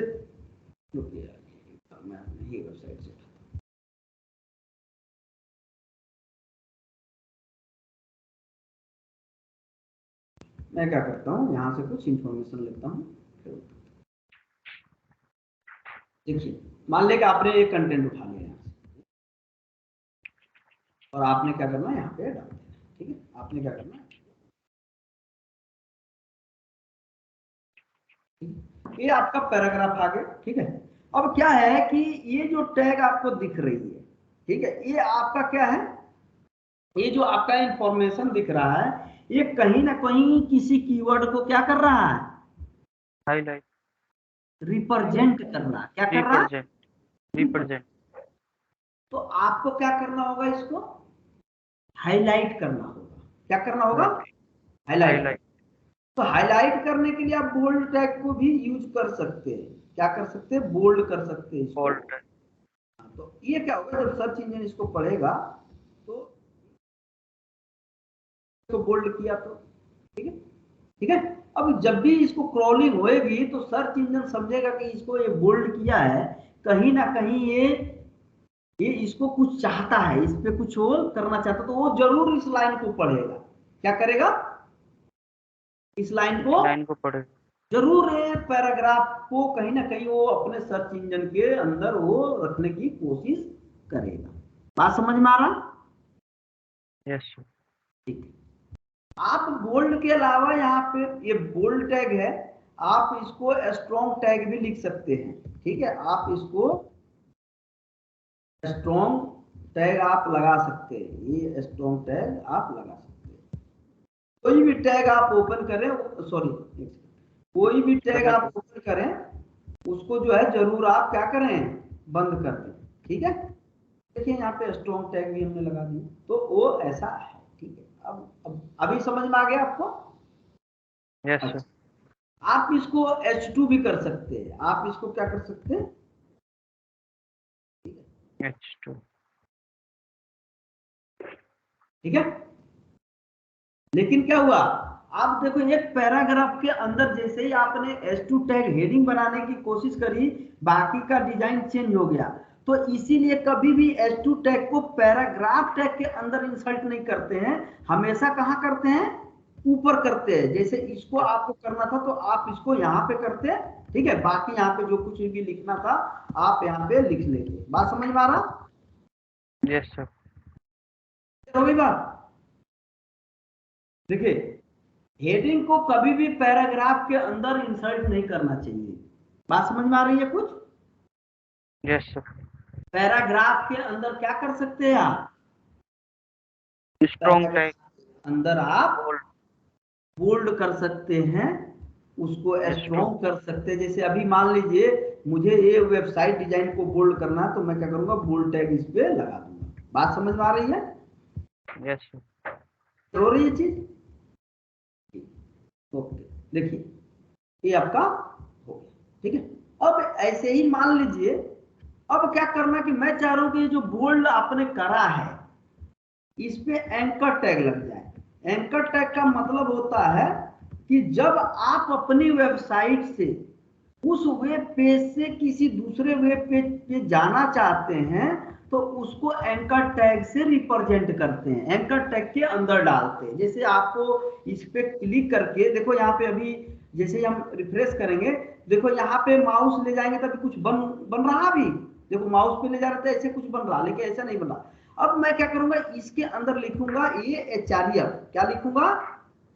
मैं ये वेबसाइट से मैं क्या करता हूं, यहां से कुछ इंफॉर्मेशन लेता हूं। देखिए मान लें कि आपने एक कंटेंट उठा लिया यहाँ से और आपने क्या करना है, यहाँ पे डाल देना, ठीक है? आपने क्या करना है, ये आपका पैराग्राफ आ गया, ठीक है? अब क्या है कि ये जो टैग आपको दिख रही है, ठीक है, ये आपका क्या है, ये जो आपका इंफॉर्मेशन दिख रहा है ये कहीं ना कहीं किसी कीवर्ड को क्या कर रहा है, हाईलाइट, रिप्रेजेंट करना। क्या कर रहा है? रिप्रेजेंट। तो आपको क्या करना होगा, इसको हाईलाइट करना होगा। क्या करना होगा? हाईलाइट। तो हाईलाइट करने के लिए आप बोल्ड टैग को भी यूज कर सकते हैं। क्या कर सकते हैं? बोल्ड कर सकते हैं इसको। तो ये क्या होगा, जब सर्च इंजन इसको पढ़ेगा तो बोल्ड किया तो, ठीक है? ठीक है, अब जब भी इसको क्रॉलिंग होएगी तो सर्च इंजन समझेगा कि इसको ये बोल्ड किया है, कहीं ना कहीं ये इसको कुछ चाहता है, इस पे कुछ वो करना चाहता, तो वो जरूर इस लाइन को पढ़ेगा। क्या करेगा? इस लाइन को पढ़ेगा जरूर। ये पैराग्राफ को कहीं ना कहीं वो अपने सर्च इंजन के अंदर वो रखने की कोशिश करेगा। बात समझ में आ रहा? यस। ठीक है, आप बोल्ड के अलावा यहाँ पे ये बोल्ड टैग है, आप इसको स्ट्रॉन्ग टैग भी लिख सकते हैं, ठीक है? आप इसको स्ट्रॉन्ग टैग आप लगा सकते हैं, ये स्ट्रॉन्ग टैग आप लगा सकते हैं। कोई भी टैग आप ओपन करें, सॉरी, कोई भी टैग आप ओपन करें उसको जो है जरूर आप क्या करें, बंद कर दें, ठीक है? देखिए यहाँ पे स्ट्रॉन्ग टैग भी हमने लगा दिया, तो वो ऐसा है, ठीक है? अब अभी समझ में आ गया आपको? यस। अच्छा, आप इसको H2 भी कर सकते हैं। आप इसको क्या कर सकते हैं? H2, ठीक है? लेकिन क्या हुआ, आप देखो एक पैराग्राफ के अंदर जैसे ही आपने H2 टैग हेडिंग बनाने की कोशिश करी, बाकी का डिजाइन चेंज हो गया। तो इसीलिए कभी भी H2 टैग को पैराग्राफ टैग के अंदर इंसर्ट नहीं करते हैं, हमेशा कहां करते हैं? ऊपर करते हैं। जैसे इसको आपको करना था तो आप इसको यहाँ पे करते हैं, ठीक है? बाकी यहाँ पे जो कुछ भी लिखना था आप यहाँ पे लिख लेंगे। बात समझ में आ रहा? Yes sir. हो गई बात? देखिए हेडिंग को कभी भी पैराग्राफ के अंदर इंसर्ट नहीं करना चाहिए। बात समझ में आ रही है कुछ? Yes sir. पैराग्राफ के अंदर क्या कर सकते हैं आप? स्ट्रॉन्ग टैग अंदर आप बोल्ड कर सकते हैं, उसको स्ट्रॉन्ग कर सकते हैं। जैसे अभी मान लीजिए मुझे ये वेबसाइट डिजाइन को बोल्ड करना है, तो मैं क्या करूंगा, बोल्ड टैग इस पे लगा दूंगा। बात समझ में आ रही है? यस हो रही है चीज? ओके, देखिए ये आपका हो गया, ठीक है। अब ऐसे ही मान लीजिए, अब क्या करना कि मैं चाह रहा हूं कि जो बोल्ड आपने करा है इस पे एंकर टैग लग जाए। एंकर टैग का मतलब होता है कि जब आप अपनी वेबसाइट से उस वेब पेज से किसी दूसरे वेब पेज पे जाना चाहते हैं तो उसको एंकर टैग से रिप्रेजेंट करते हैं, एंकर टैग के अंदर डालते हैं। जैसे आपको इस पे क्लिक करके देखो, यहाँ पे अभी जैसे हम रिफ्रेश करेंगे, देखो यहाँ पे माउस ले जाएंगे तभी कुछ बन रहा। अभी देखो माउस पे ले जा रहे थे ऐसे कुछ बन रहा, लेकिन ऐसा नहीं बन रहा। अब मैं क्या करूंगा, इसके अंदर लिखूंगा ये HREF। क्या लिखूंगा?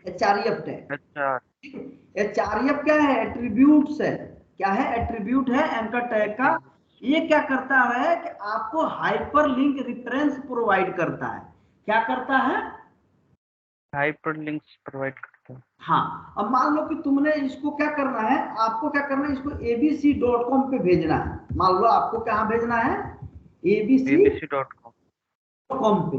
HREF tag. अच्छा HREF क्या है? एट्रीब्यूट्स है। क्या है? एट्रीब्यूट है एंकर टैग का। ये क्या करता है कि आपको हाइपरलिंक रेफरेंस प्रोवाइड करता है। क्या करता है? हाइपरलिंक्स प्रोवाइड करता है। हाँ, अब मान लो कि तुमने इसको क्या करना है, आपको क्या करना है, इसको abc.com पे भेजना है। मान लो आपको कहाँ भेजना है? abc.com पे।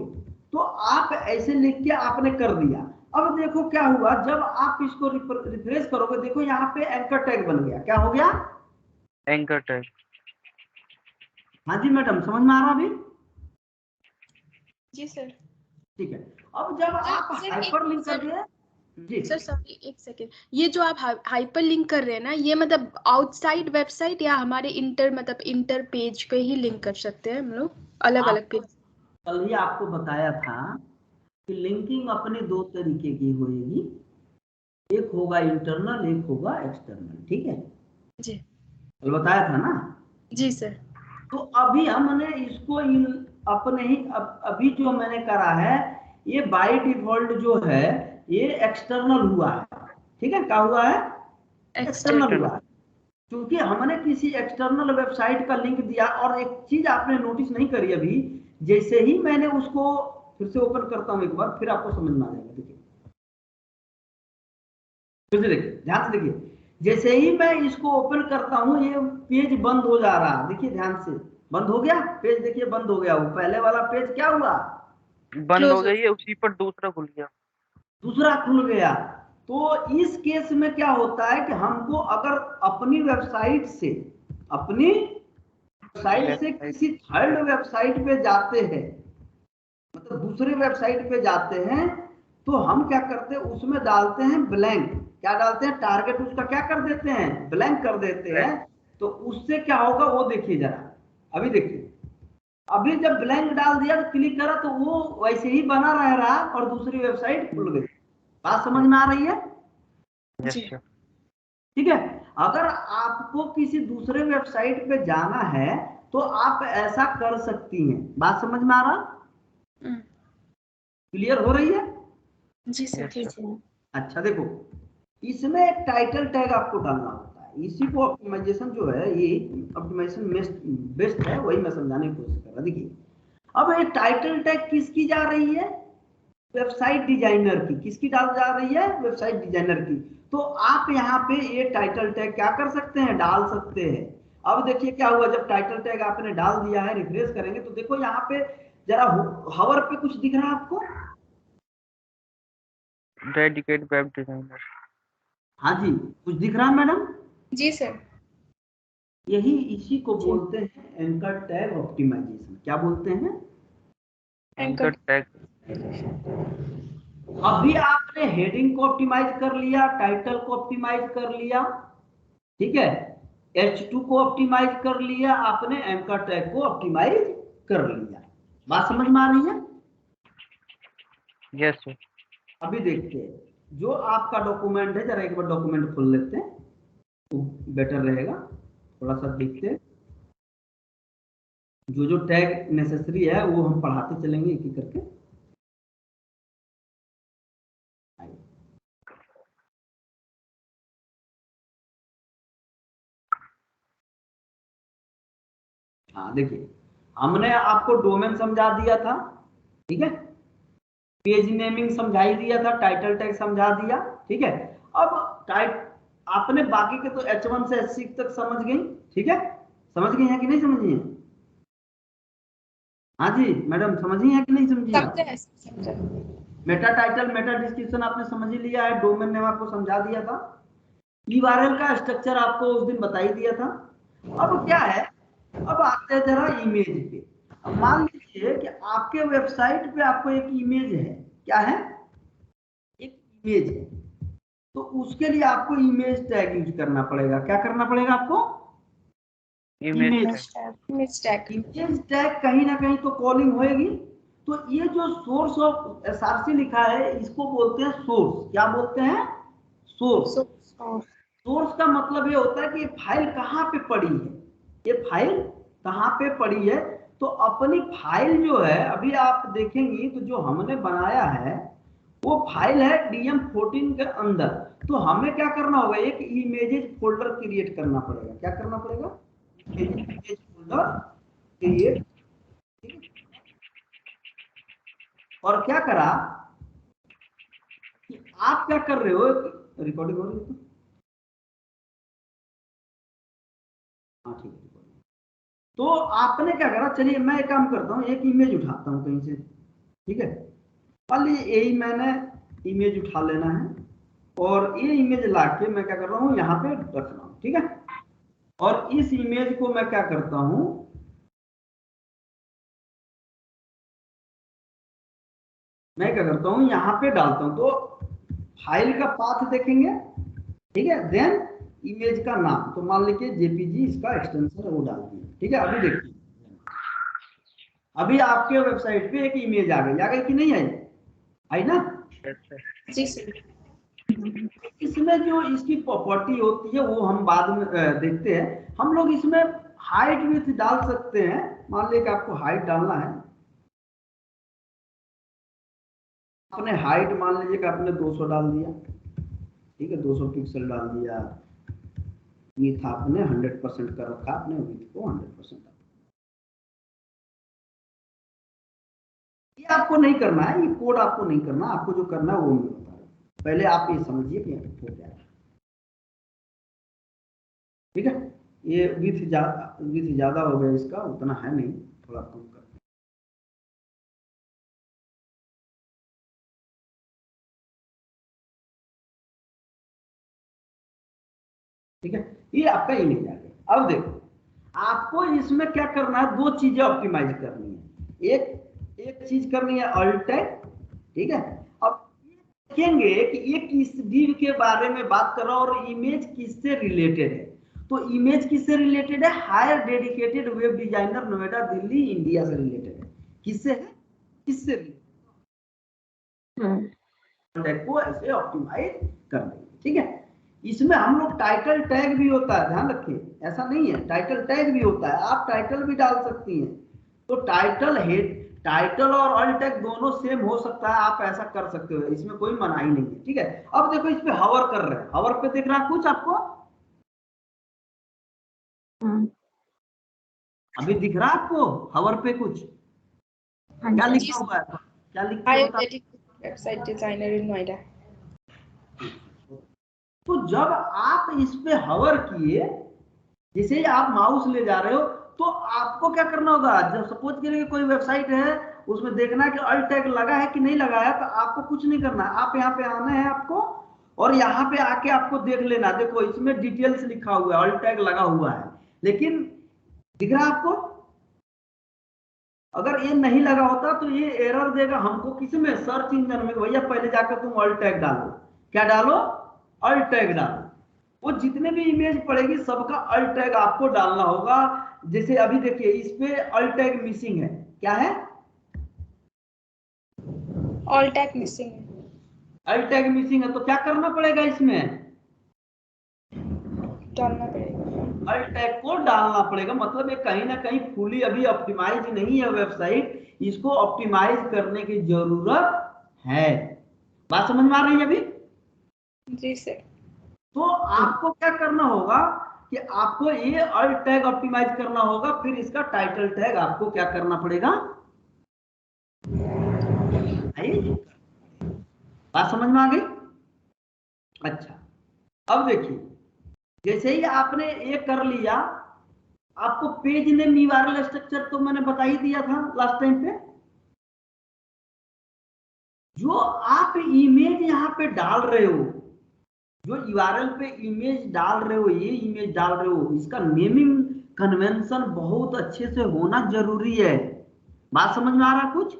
तो आप ऐसे लिख के आपने कर दिया। अब देखो क्या हुआ, जब आप इसको रिफ्रेश करोगे, देखो यहाँ पे एंकर टैग बन गया। क्या हो गया? Anchor tag. हाँ जी मैडम, समझ में आ रहा अभी? जी सर। ठीक है। अब जब आप हाइपरलिंक कर दिए जी सर सॉरी, एक सेकेंड, ये जो आप हाइपर लिंक कर रहे हैं ना, ये मतलब आउटसाइड वेबसाइट या हमारे इंटर पेज पे ही लिंक कर सकते हैं हम लोग, अलग अलग पेज? कल ही आपको बताया था कि लिंकिंग अपने दो तरीके की होगी, एक होगा इंटरनल, एक होगा एक्सटर्नल। ठीक है जी कल बताया था ना? जी सर। तो अभी हमने इसको अपने ही अभी जो मैंने करा है, ये बाय डिफॉल्ट जो है ये एक्सटर्नल हुआ है। ठीक है, क्या हुआ है? एक्सटर्नल हुआ है, क्योंकि हमने किसी एक्सटर्नल वेबसाइट का लिंक दिया। और एक चीज आपने नोटिस नहीं करी अभी, जैसे ही मैंने उसको फिर से ओपन करता हूं एक बार, फिर आपको समझ में आ जाएगा। देखिए फिर से देखिए, ध्यान से देखिए, जैसे ही मैं इसको ओपन करता हूं ये पेज बंद हो जा रहा है। देखिए ध्यान से, बंद हो गया पेज, देखिए बंद हो गया। वो पहले वाला पेज क्या हुआ? बंद हो गई है, उसी पर दूसरा खुल गया। दूसरा खुल गया। तो इस केस में क्या होता है कि हमको अगर अपनी वेबसाइट से किसी थर्ड वेबसाइट पे जाते हैं, मतलब दूसरे वेबसाइट पे जाते हैं, तो हम क्या करते हैं, उसमें डालते हैं ब्लैंक। क्या डालते हैं? टारगेट उसका क्या कर देते हैं? ब्लैंक कर देते हैं। तो उससे क्या होगा वो देखिए जरा, अभी देखिए, अभी जब ब्लैंक डाल दिया तो क्लिक करा तो वो वैसे ही बना रह रहा और दूसरी वेबसाइट खुल गई। बात समझ में आ रही है? ठीक है। अगर आपको किसी दूसरे वेबसाइट पे जाना है तो आप ऐसा कर सकती हैं। बात समझ में आ रहा? क्लियर हो रही है? जी सर। अच्छा देखो, इसमें एक टाइटल टैग आपको डालना होता है। इसी को ऑप्टिमाइजेशन जो है, ये ऑप्टिमाइजेशन बेस्ट है, वही मैं समझाने की कोशिश कर रहा। देखिए अब एक टाइटल टैग किसकी जा रही है? वेबसाइट डिजाइनर की। किसकी डाल जा रही है? वेबसाइट डिजाइनर की। तो आप यहाँ पे ये टाइटल टैग क्या कर सकते हैं? डाल सकते हैं। अब देखिए क्या हुआ, जब टाइटल टैग आपने डाल दिया है, रिफ्रेश करेंगे तो देखो यहाँ पे जरा हवर पे कुछ दिख रहा है आपको? Dedicated web designer. हाँ जी, कुछ दिख रहा है मैडम? जी सर। यही इसी को बोलते हैं एंकर टैग ऑप्टिमाइजेशन। क्या बोलते हैं? Anchor tag. अभी आपने हेडिंग को ऑप्टिमाइज कर लिया, टाइटल को ऑप्टिमाइज कर लिया, ठीक है, H2 को ऑप्टिमाइज कर लिया, आपने एंकर टैग को ऑप्टिमाइज कर लिया। बात समझ में आ रही है? Yes sir. अभी देखते हैं जो आपका डॉक्यूमेंट है, जरा एक बार डॉक्यूमेंट खोल लेते हैं तो बेटर रहेगा। थोड़ा सा देखते हैं, जो जो टैग नेसेसरी है वो हम पढ़ाते चलेंगे एक एक करके। हाँ देखिए, हमने आपको डोमेन समझा दिया था, ठीक है। पेज नेमिंग समझा ही दिया था, टाइटल टैग समझा दिया, ठीक है। अब आपने बाकी के तो H1 से H6 तक समझ गई, ठीक है, समझ गई है कि नहीं समझी है? हाँ जी मैडम, समझी है कि नहीं समझी है? मेटा टाइटल, मेटा डिस्क्रिप्शन आपने समझ ही लिया है, डोमेन नेम आपको समझा दिया था, URL का स्ट्रक्चर आपको उस दिन बता ही दिया था। अब क्या है, अब आते हैं जरा इमेज पे। अब मान लीजिए कि आपके वेबसाइट पे आपको एक इमेज है, क्या है, एक इमेज है, तो उसके लिए आपको इमेज टैग यूज करना पड़ेगा। क्या करना पड़ेगा आपको? Image tag. इमेज टैग कहीं ना कहीं तो कॉलिंग होएगी। तो ये जो सोर्स ऑफ SRC लिखा है, इसको बोलते हैं सोर्स। क्या बोलते हैं? सोर्स। सोर्स का मतलब ये होता है कि ये फाइल कहाँ पे पड़ी है, ये फाइल कहाँ पे पड़ी है। तो अपनी फाइल जो है, अभी आप देखेंगी तो जो हमने बनाया है वो फाइल है DM14 के अंदर। तो हमें क्या करना होगा, एक इमेजेस फोल्डर क्रिएट करना पड़ेगा। क्या करना पड़ेगा? Image folder create. और क्या करा कि आप क्या कर रहे हो, रिकॉर्डिंग हो रही है हाँ ठीक है। तो आपने क्या करा, चलिए मैं एक काम करता हूँ, एक इमेज उठाता हूँ कहीं से, ठीक है। मान लीजिए यही मैंने इमेज उठा लेना है, और ये इमेज लाके मैं क्या कर रहा हूँ, यहाँ पे रख रहा हूँ, ठीक है। और इस इमेज को मैं क्या करता हूँ, मैं क्या करता हूँ, यहाँ पे डालता हूँ। तो फाइल का पाथ देखेंगे, ठीक है, देन इमेज का नाम, तो मान लीजिए JPG इसका एक्सटेंशन है, वो डाल दिया, ठीक है। अभी देखिए, अभी आपके वेबसाइट पे एक इमेज आ गई कि नहीं आई? आई ना? जी सर। इसमें जो इसकी प्रॉपर्टी होती है वो हम बाद में देखते हैं। हम लोग इसमें हाइट विड्थ डाल सकते हैं। मान लीजिए कि आपको हाइट डालना है, आपने हाइट मान लीजिए कि आपने 200 डाल दिया, ठीक है, 200 पिक्सल डाल दिया। विड्थ आपने 100% कर रखा, आपने विड्थ को 100%। ये आपको नहीं करना है, ये कोड आपको नहीं करना, आपको जो करना है वो मैं बता रहा हूं। पहले आप ये समझिए कि हो क्या है, ठीक है। ये विड्थ ज्यादा हो गया, इसका उतना है नहीं, थोड़ा कम कर, ठीक है। ये आपका इमेज आ गया। अब देखो, आपको इसमें क्या करना है, दो चीजें ऑप्टिमाइज करनी है। एक चीज करनी है अल्ट टैग, ठीक है। अब देखेंगे कि ये किस div के बारे में बात कर रहा है और इमेज किससे रिलेटेड है। तो इमेज किससे रिलेटेड है? Hire dedicated web designer Noida Delhi India से रिलेटेड है। किससे है? किससे रिलेटेड? को ऐसे ऑप्टिमाइज कर देंगे, ठीक है। इसमें हम लोग टाइटल टैग भी होता है, ध्यान रखिए, ऐसा नहीं है, टाइटल टैग भी होता है, आप टाइटल भी डाल सकती हैं। तो टाइटल हेड, टाइटल और अल्ट टैग दोनों सेम हो सकता है, आप ऐसा कर सकते हो, इसमें कोई मनाही नहीं है, ठीक है। अब देखो इस पे हवर कर रहे हैं, हवर पे दिख रहा है कुछ आपको? अभी दिख रहा है आपको हवर पे कुछ? क्या लिखा हुआ है? क्या लिखा हुआ है? वेबसाइट डिजाइनर इन नोएडा। तो जब आप इस पे हवर किए, जैसे ही आप माउस ले जा रहे हो, तो आपको क्या करना होगा, जब सपोज करिए कोई वेबसाइट है, उसमें देखना है कि अल्ट टैग लगा है कि नहीं लगा है, तो आपको कुछ नहीं करना है, आप यहाँ पे आना है आपको, और यहाँ पे आके आपको देख लेना। देखो इसमें डिटेल्स लिखा हुआ है, अल्ट टैग लगा हुआ है, लेकिन दिख रहा है आपको? अगर ये नहीं लगा होता तो ये एरर देगा हमको, किसमें? सर्च इंजन में। भैया पहले जाकर तुम अल्ट टैग डालो। क्या डालो? अल्ट टैग डालो। वो जितने भी इमेज पड़ेगी सबका अल्ट टैग आपको डालना होगा। जैसे अभी देखिए इस पे अल्ट टैग मिसिंग है, क्या है? अल्ट टैग मिसिंग है। अल्ट टैग मिसिंग है, तो क्या करना पड़ेगा इसमें? डालना पड़ेगा, अल्ट टैग को डालना पड़ेगा। मतलब ये कहीं ना कहीं फुली अभी ऑप्टिमाइज नहीं है वेबसाइट, इसको ऑप्टिमाइज करने की जरूरत है। बात समझ में आ रही है अभी? जी सर। तो आपको क्या करना होगा कि आपको ये अल्ट टैग ऑप्टिमाइज करना होगा, फिर इसका टाइटल टैग आपको क्या करना पड़ेगा? बात समझ में आ गई? अच्छा, अब देखिए, जैसे ही आपने ये कर लिया, आपको पेज नेम यूआरएल स्ट्रक्चर तो मैंने बता ही दिया था लास्ट टाइम पे। जो आप इमेज यहाँ पे डाल रहे हो, जो यूआरएल पे इमेज डाल रहे हो, ये इमेज डाल रहे हो, इसका नेमिंग कन्वेंशन बहुत अच्छे से होना जरूरी है। बात समझ में आ रहा कुछ?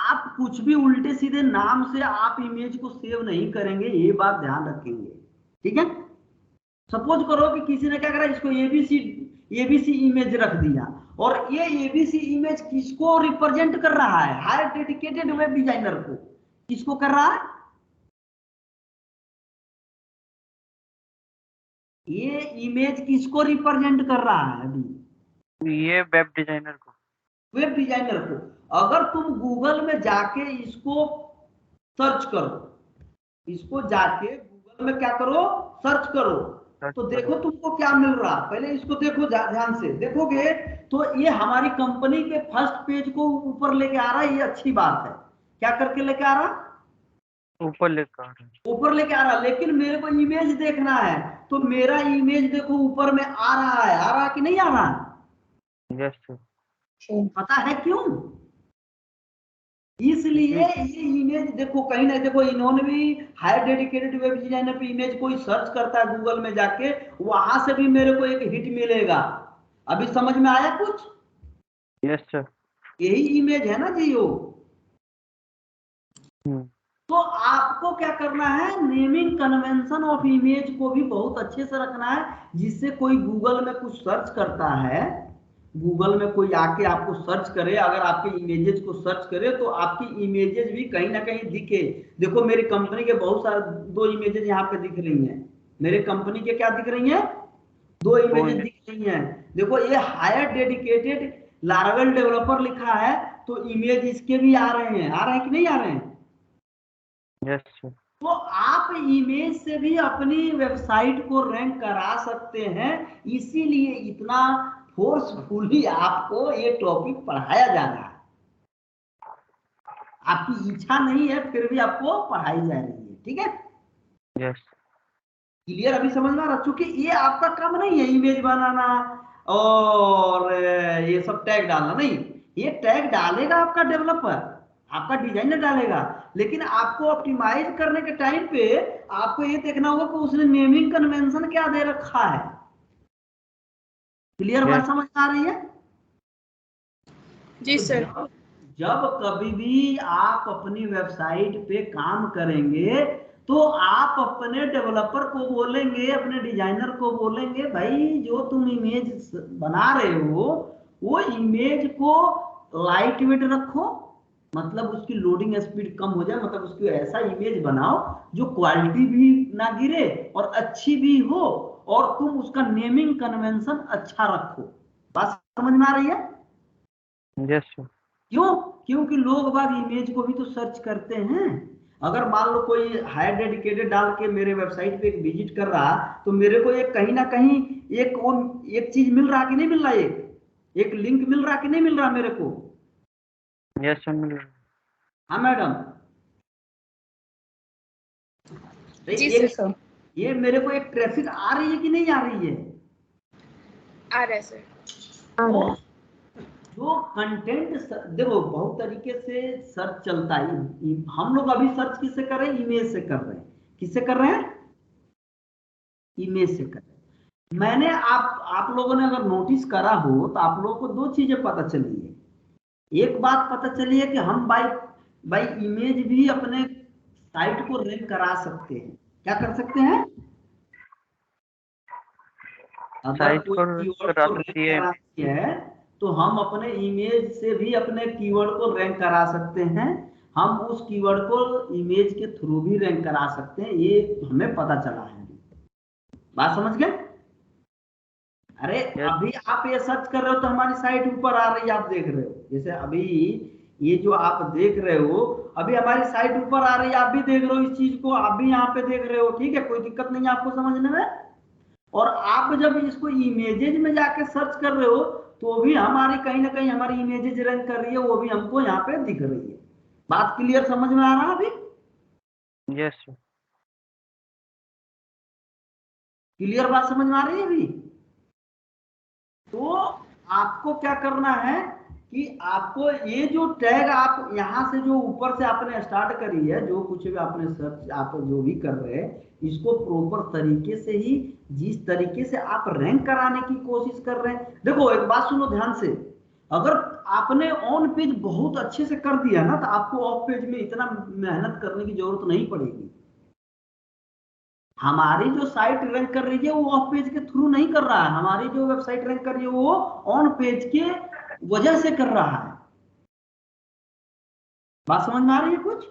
आप कुछ भी उल्टे सीधे नाम से आप इमेज को सेव नहीं करेंगे, ये बात ध्यान रखेंगे, ठीक है? सपोज करो कि किसी ने क्या करा, इसको एबीसी इमेज रख दिया, और ये एबीसी इमेज किसको रिप्रेजेंट कर रहा है? हायर डेडिकेटेड वेब डिजाइनर को। किसको कर रहा है? ये इमेज किसको रिप्रेजेंट कर रहा है अभी? ये वेब डिजाइनर को। वेब डिजाइनर को। अगर तुम गूगल में जाके इसको सर्च करो, इसको जाके गूगल में क्या करो, सर्च करो, तो देखो तुमको क्या मिल रहा। पहले इसको देखो, ध्यान से देखोगे तो ये हमारी कंपनी के फर्स्ट पेज को ऊपर लेके आ रहा है। ये अच्छी बात है। क्या करके लेके आ रहा? ऊपर लेके आ रहा, ऊपर लेके आ रहा। लेकिन मेरे को इमेज देखना है, तो मेरा इमेज देखो ऊपर में आ रहा है कि नहीं आ रहा है? Yes sir. पता है क्यों? इसलिए ये इमेज देखो, कहीं ना देखो, इन्होंने भी हायर डेडिकेटेड वेब डिजाइनर पे इमेज कोई सर्च करता है गूगल में जाके, वहां से भी मेरे को एक हिट मिलेगा। अभी समझ में आया कुछ? Yes sir. यही इमेज है ना जी वो। तो आपको क्या करना है, नेमिंग कन्वेंशन ऑफ इमेज को भी बहुत अच्छे से रखना है, जिससे कोई गूगल में कुछ सर्च करता है, गूगल में कोई आके आपको सर्च करे, अगर आपके इमेजेस को सर्च करे तो आपकी इमेजेस भी कहीं ना कहीं दिखे। देखो मेरी कंपनी के बहुत सारे 2 इमेजेस यहाँ पे दिख रही हैं। मेरे कंपनी के क्या दिख रही हैं? 2 इमेजेस दिख रही हैं। देखो ये हायर डेडिकेटेड लारावेल डेवलपर लिखा है, तो इमेज इसके भी आ रहे हैं कि नहीं आ रहे हैं? Yes sir. तो आप इमेज से भी अपनी वेबसाइट को रैंक करा सकते हैं। इसीलिए इतना फोर्सफुली आपको ये टॉपिक पढ़ाया जा रहा है। आपकी इच्छा नहीं है, फिर भी आपको पढ़ाई जा रही है, ठीक है? यस। क्लियर? अभी समझ में आ रहा? चूंकि ये आपका काम नहीं है इमेज बनाना और ये सब टैग डालना, नहीं। ये टैग डालेगा आपका डेवलपर, आपका डिजाइनर डालेगा, लेकिन आपको ऑप्टिमाइज करने के टाइम पे आपको ये देखना होगा कि उसने नेमिंग कन्वेंशन क्या दे रखा है। क्लियर? बात समझ आ रही है? जी सर। जब कभी भी आप अपनी वेबसाइट पे काम करेंगे तो आप अपने डेवलपर को बोलेंगे, अपने डिजाइनर को बोलेंगे, भाई जो तुम इमेज बना रहे हो वो इमेज को लाइट वेट रखो, मतलब उसकी लोडिंग स्पीड कम हो जाए, मतलब उसकी ऐसा इमेज बनाओ जो क्वालिटी भी ना गिरे और अच्छी भी हो, और तुम उसका नेमिंग कन्वेंशन अच्छा रखो। बात समझ में आ रही है? Yes sir. क्यों? क्योंकि लोग बाग इमेज को भी तो सर्च करते हैं। अगर मान लो कोई हायर डेडिकेटेड डाल के मेरे वेबसाइट पे एक विजिट कर रहा, तो मेरे को एक कहीं ना कहीं एक चीज मिल रहा कि नहीं मिल रहा, एक लिंक मिल रहा कि नहीं मिल रहा मेरे को? यस सर, मिल रहा। हाँ मैडम, जी सर। ये मेरे को एक ट्रैफिक आ रही है कि नहीं आ रही है? आ रहा है सर। तो जो कंटेंट देखो बहुत तरीके से सर्च चलता है। हम लोग अभी सर्च किससे कर रहे हैं? इमेज से कर रहे हैं। किससे कर रहे हैं? इमेज से कर रहे हैं। मैंने आप लोगों ने अगर नोटिस करा हो तो आप लोगों को 2 चीजें पता चली है। एक बात पता चली है कि हम बाई इमेज भी अपने साइट को रैंक करा सकते हैं। क्या कर सकते हैं? अगर कोई कीवर्ड को रैंक करानी है तो हम अपने इमेज से भी अपने कीवर्ड को रैंक करा सकते हैं। हम उस कीवर्ड को इमेज के थ्रू भी रैंक करा सकते हैं, ये हमें पता चला है। बात समझ गए? अरे अभी आप ये सर्च कर रहे हो तो हमारी साइट ऊपर आ रही है, आप देख रहे हो। जैसे अभी ये जो आप देख रहे हो, अभी हमारी साइट ऊपर आ रही है, आप भी देख रहे हो इस चीज को, आप भी यहाँ पे देख रहे हो, ठीक है? कोई दिक्कत नहीं है आपको समझने में। और आप जब इसको इमेजेज में जाके सर्च कर रहे हो तो भी हमारी कहीं ना कहीं हमारी इमेजेज रैंक कर रही है, वो भी हमको यहाँ पे दिख रही है। बात क्लियर समझ में आ रहा है अभी? Yes sir. क्लियर बात समझ में आ रही है अभी? तो आपको क्या करना है कि आपको ये जो टैग आप यहां से जो ऊपर से आपने स्टार्ट करी है, जो कुछ भी आपने सर्च आप जो भी कर रहे हैं, इसको प्रॉपर तरीके से ही, जिस तरीके से आप रैंक कराने की कोशिश कर रहे हैं। देखो एक बात सुनो ध्यान से, अगर आपने ऑन पेज बहुत अच्छे से कर दिया ना, तो आपको ऑफ पेज में इतना मेहनत करने की जरूरत नहीं पड़ेगी। हमारी जो साइट रैंक कर रही है वो ऑफ पेज के थ्रू नहीं कर रहा है, हमारी जो वेबसाइट रैंक कर रही है वो ऑन पेज के वजह से कर रहा है। बात समझ में आ रही है कुछ?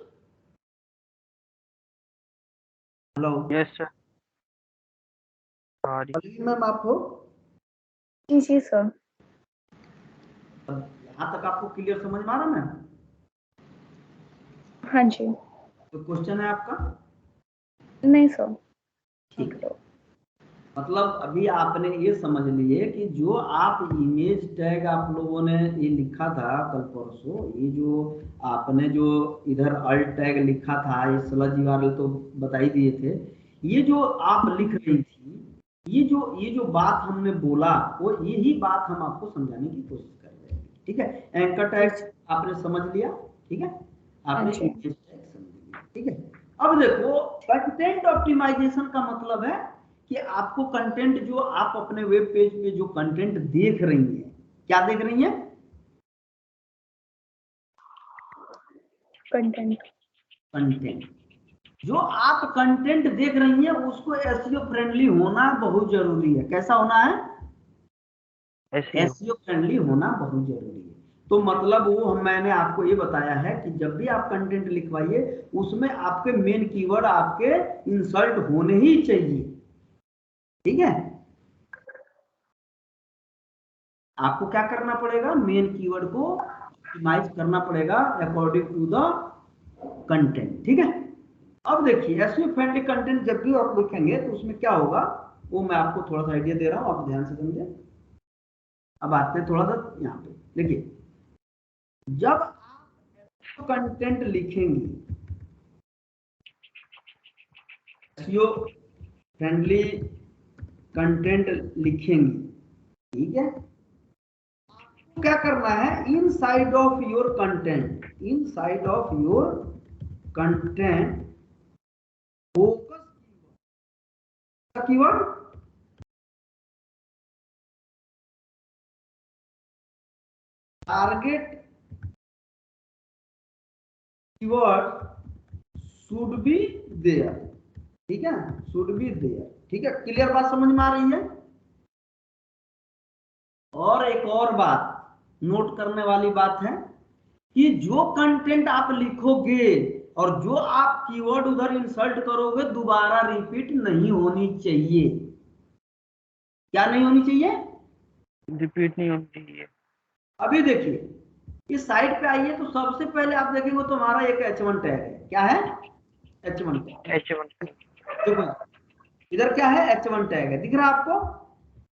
हेलो? Yes sir. मैम आप हो? जी जी सर। यहाँ तक आपको क्लियर समझ में आ रहा है मैम? हाँ जी। तो क्वेश्चन है आपका? नहीं सर। ठीक है, मतलब अभी आपने ये समझ लिए कि जो आप इमेज टैग आप लोगों ने ये लिखा था कल परसों, ये जो आपने जो इधर अल्ट टैग लिखा था, ये स्लज वाले तो बता ही दिए थे, ये जो आप लिख रही थी, ये जो बात हमने बोला, वो यही बात हम आपको समझाने की कोशिश कर रहे हैं। ठीक है, एंकर टैग आपने समझ लिया, ठीक है, आपने इमेज टैग समझ लिया, ठीक है। अब देखो, कंटेंट ऑप्टिमाइजेशन का मतलब है कि आपको कंटेंट जो आप अपने वेब पेज पे जो कंटेंट देख रही हैं, क्या देख रही हैं? कंटेंट जो आप कंटेंट देख रही हैं उसको एसईओ फ्रेंडली होना बहुत जरूरी है। कैसा होना है? एसईओ फ्रेंडली होना बहुत जरूरी है। तो मतलब वो मैंने आपको ये बताया है कि जब भी आप कंटेंट लिखवाइए उसमें आपके मेन कीवर्ड आपके इंसर्ट होने ही चाहिए, ठीक है। आपको क्या करना पड़ेगा? मेन कीवर्ड को ऑप्टिमाइज करना पड़ेगा अकॉर्डिंग टू द कंटेंट, ठीक है। अब देखिए, एसईओ फ्रेंडली कंटेंट जब भी आप लिखेंगे तो उसमें क्या होगा वो मैं आपको थोड़ा सा आइडिया दे रहा हूं, आप ध्यान से समझें। अब आते हैं थोड़ा सा यहाँ पे, देखिए, जब आप कंटेंट लिखेंगे, एसईओ फ्रेंडली कंटेंट लिखेंगे, ठीक है, क्या करना है? Inside of your content, inside of your content focus keyword, target keyword should be there, ठीक है, शुड बी देयर, ठीक है। क्लियर बात समझ में आ रही है? और एक और बात नोट करने वाली बात है कि जो कंटेंट आप लिखोगे और जो आप कीवर्ड उधर इंसर्ट करोगे दोबारा रिपीट नहीं होनी चाहिए। क्या नहीं होनी चाहिए? रिपीट नहीं होनी चाहिए। अभी देखिए, इस साइट पे आइए तो सबसे पहले आप देखेंगे तो हमारा एक H1 टैग है। क्या है? H1 tag. H1 देखो इधर क्या है? H1 टैग है, दिख रहा है आपको?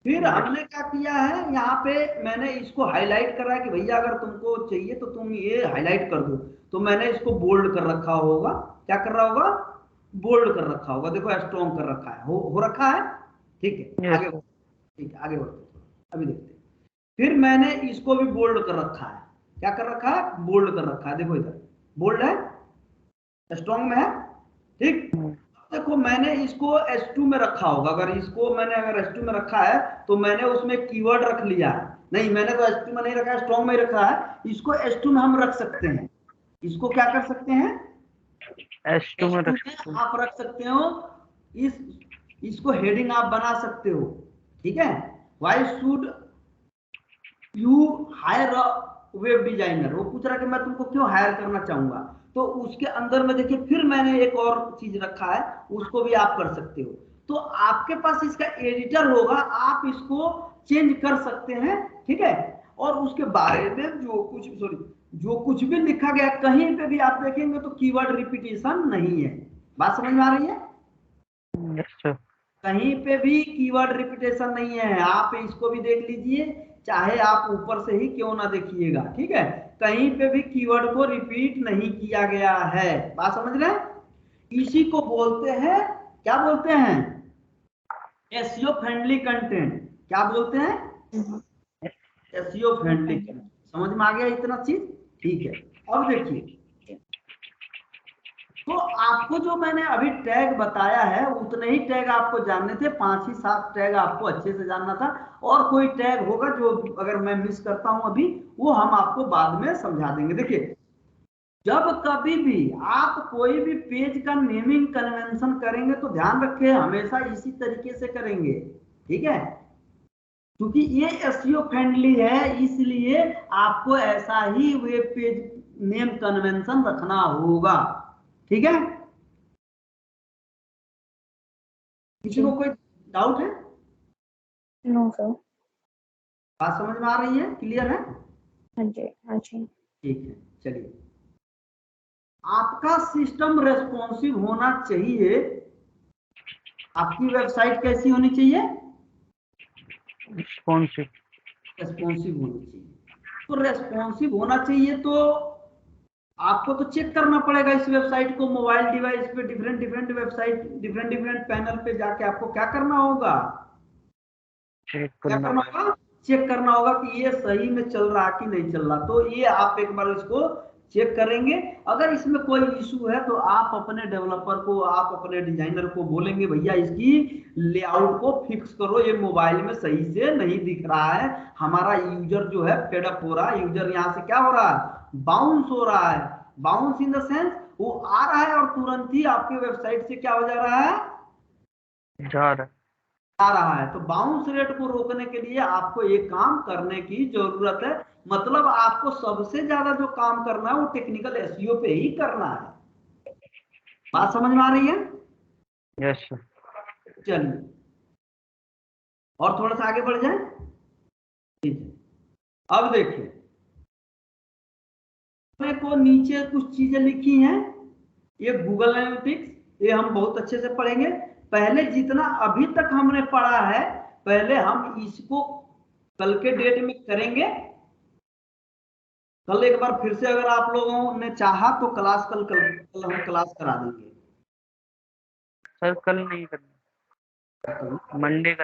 फिर हमने क्या किया है, यहाँ पे मैंने इसको हाईलाइट करा है कि भैया अगर तुमको चाहिए तो तुम ये हाईलाइट कर दो, तो मैंने इसको बोल्ड कर रखा होगा। क्या कर रहा होगा? बोल्ड कर रखा होगा। देखो स्ट्रॉन्ग कर रखा है, हो रखा है, ठीक है। आगे ठीक है, आगे बढ़ते अभी देखते हैं। फिर मैंने इसको भी बोल्ड कर रखा है। क्या कर रखा है? बोल्ड कर रखा है। देखो इधर बोल्ड है, स्ट्रॉन्ग में है, ठीक। देखो मैंने इसको S2 में रखा होगा, अगर इसको मैंने अगर S2 में रखा है तो मैंने उसमें कीवर्ड रख लिया है। नहीं, मैंने तो S2 में नहीं रखा है, स्ट्रॉन्ग में ही रखा है। इसको S2 में हम रख सकते हैं। इसको क्या कर सकते हैं? S2 में रख सकते हैं। आप रख सकते हो। इसको हेडिंग आप बना सकते हो, ठीक है। Why should you hire a web designer, वो पूछ रहा कि मैं तुमको क्यों हायर करना चाहूंगा, तो उसके अंदर में देखिए फिर मैंने एक और चीज रखा है, उसको भी आप कर सकते हो। तो आपके पास इसका एडिटर होगा, आप इसको चेंज कर सकते हैं, ठीक है। और उसके बारे में जो कुछ भी लिखा गया कहीं पे भी आप देखेंगे तो कीवर्ड रिपीटेशन नहीं है। बात समझ में आ रही है? Yes, sir. कहीं पे भी कीवर्ड रिपीटेशन नहीं है। आप इसको भी देख लीजिए चाहे आप ऊपर से ही क्यों ना देखिएगा, ठीक है। कहीं पे भी कीवर्ड को रिपीट नहीं किया गया है, बात समझ रहे हैं। इसी को बोलते हैं, क्या बोलते हैं, एसईओ फ्रेंडली कंटेंट। क्या बोलते हैं, एसईओ फ्रेंडली। समझ में आ गया इतना चीज, ठीक है। अब देखिए, तो आपको जो मैंने अभी टैग बताया है उतने ही टैग आपको जानने थे, 5 ही 7 टैग आपको अच्छे से जानना था। और कोई टैग होगा जो अगर मैं मिस करता हूं अभी, वो हम आपको बाद में समझा देंगे। देखिए, जब कभी भी आप कोई भी पेज का नेमिंग कन्वेंशन करेंगे तो ध्यान रखें हमेशा इसी तरीके से करेंगे, ठीक है। क्योंकि ये एसईओ फ्रेंडली है, इसलिए आपको ऐसा ही वेब पेज नेम कन्वेंशन रखना होगा, ठीक है। किसी को कोई डाउट है? No sir. बात समझ में आ रही है, क्लियर है? हाँ जी, हाँ जी। ठीक है, चलिए। आपका सिस्टम रेस्पॉन्सिव होना चाहिए। आपकी वेबसाइट कैसी होनी चाहिए? रिस्पॉन्सिव। रेस्पॉन्सिव होनी चाहिए। तो रेस्पॉन्सिव होना चाहिए तो आपको तो चेक करना पड़ेगा इस वेबसाइट को मोबाइल डिवाइस पे, different different website, different different panel पे जाके आपको क्या करना होगा, चेक क्या करना करना होगा, चेक करना होगा कि ये सही में चल रहा कि नहीं चल रहा। तो ये आप एक बार इसको चेक करेंगे। अगर इसमें कोई इशू है तो आप अपने डेवलपर को, आप अपने डिजाइनर को बोलेंगे भैया इसकी लेआउट को फिक्स करो, ये मोबाइल में सही से नहीं दिख रहा है, हमारा यूजर जो है फेडअप हो रहा है, यूजर यहाँ से क्या हो रहा है, बाउंस हो रहा है। बाउंस इन द सेंस वो आ रहा है और तुरंत ही आपके वेबसाइट से क्या हो जा रहा है, जा रहा है। आ रहा है। तो बाउंस रेट को रोकने के लिए आपको एक काम करने की जरूरत है। मतलब आपको सबसे ज्यादा जो काम करना है वो टेक्निकल एसईओ पे ही करना है। बात समझ में आ रही है? Yes sir. चलिए और थोड़ा सा आगे बढ़ जाए, ठीक है। अब देखिए, को नीचे कुछ चीजें लिखी हैं, ये गूगल एनालिटिक्स, ये हम बहुत अच्छे से पढ़ेंगे। पहले जितना अभी तक हमने पढ़ा है, पहले हम इसको कल के डेट में करेंगे। कल एक बार फिर से अगर आप लोगों ने चाहा तो क्लास कल हम क्लास करा देंगे। सर कल नहीं करना, मंडे का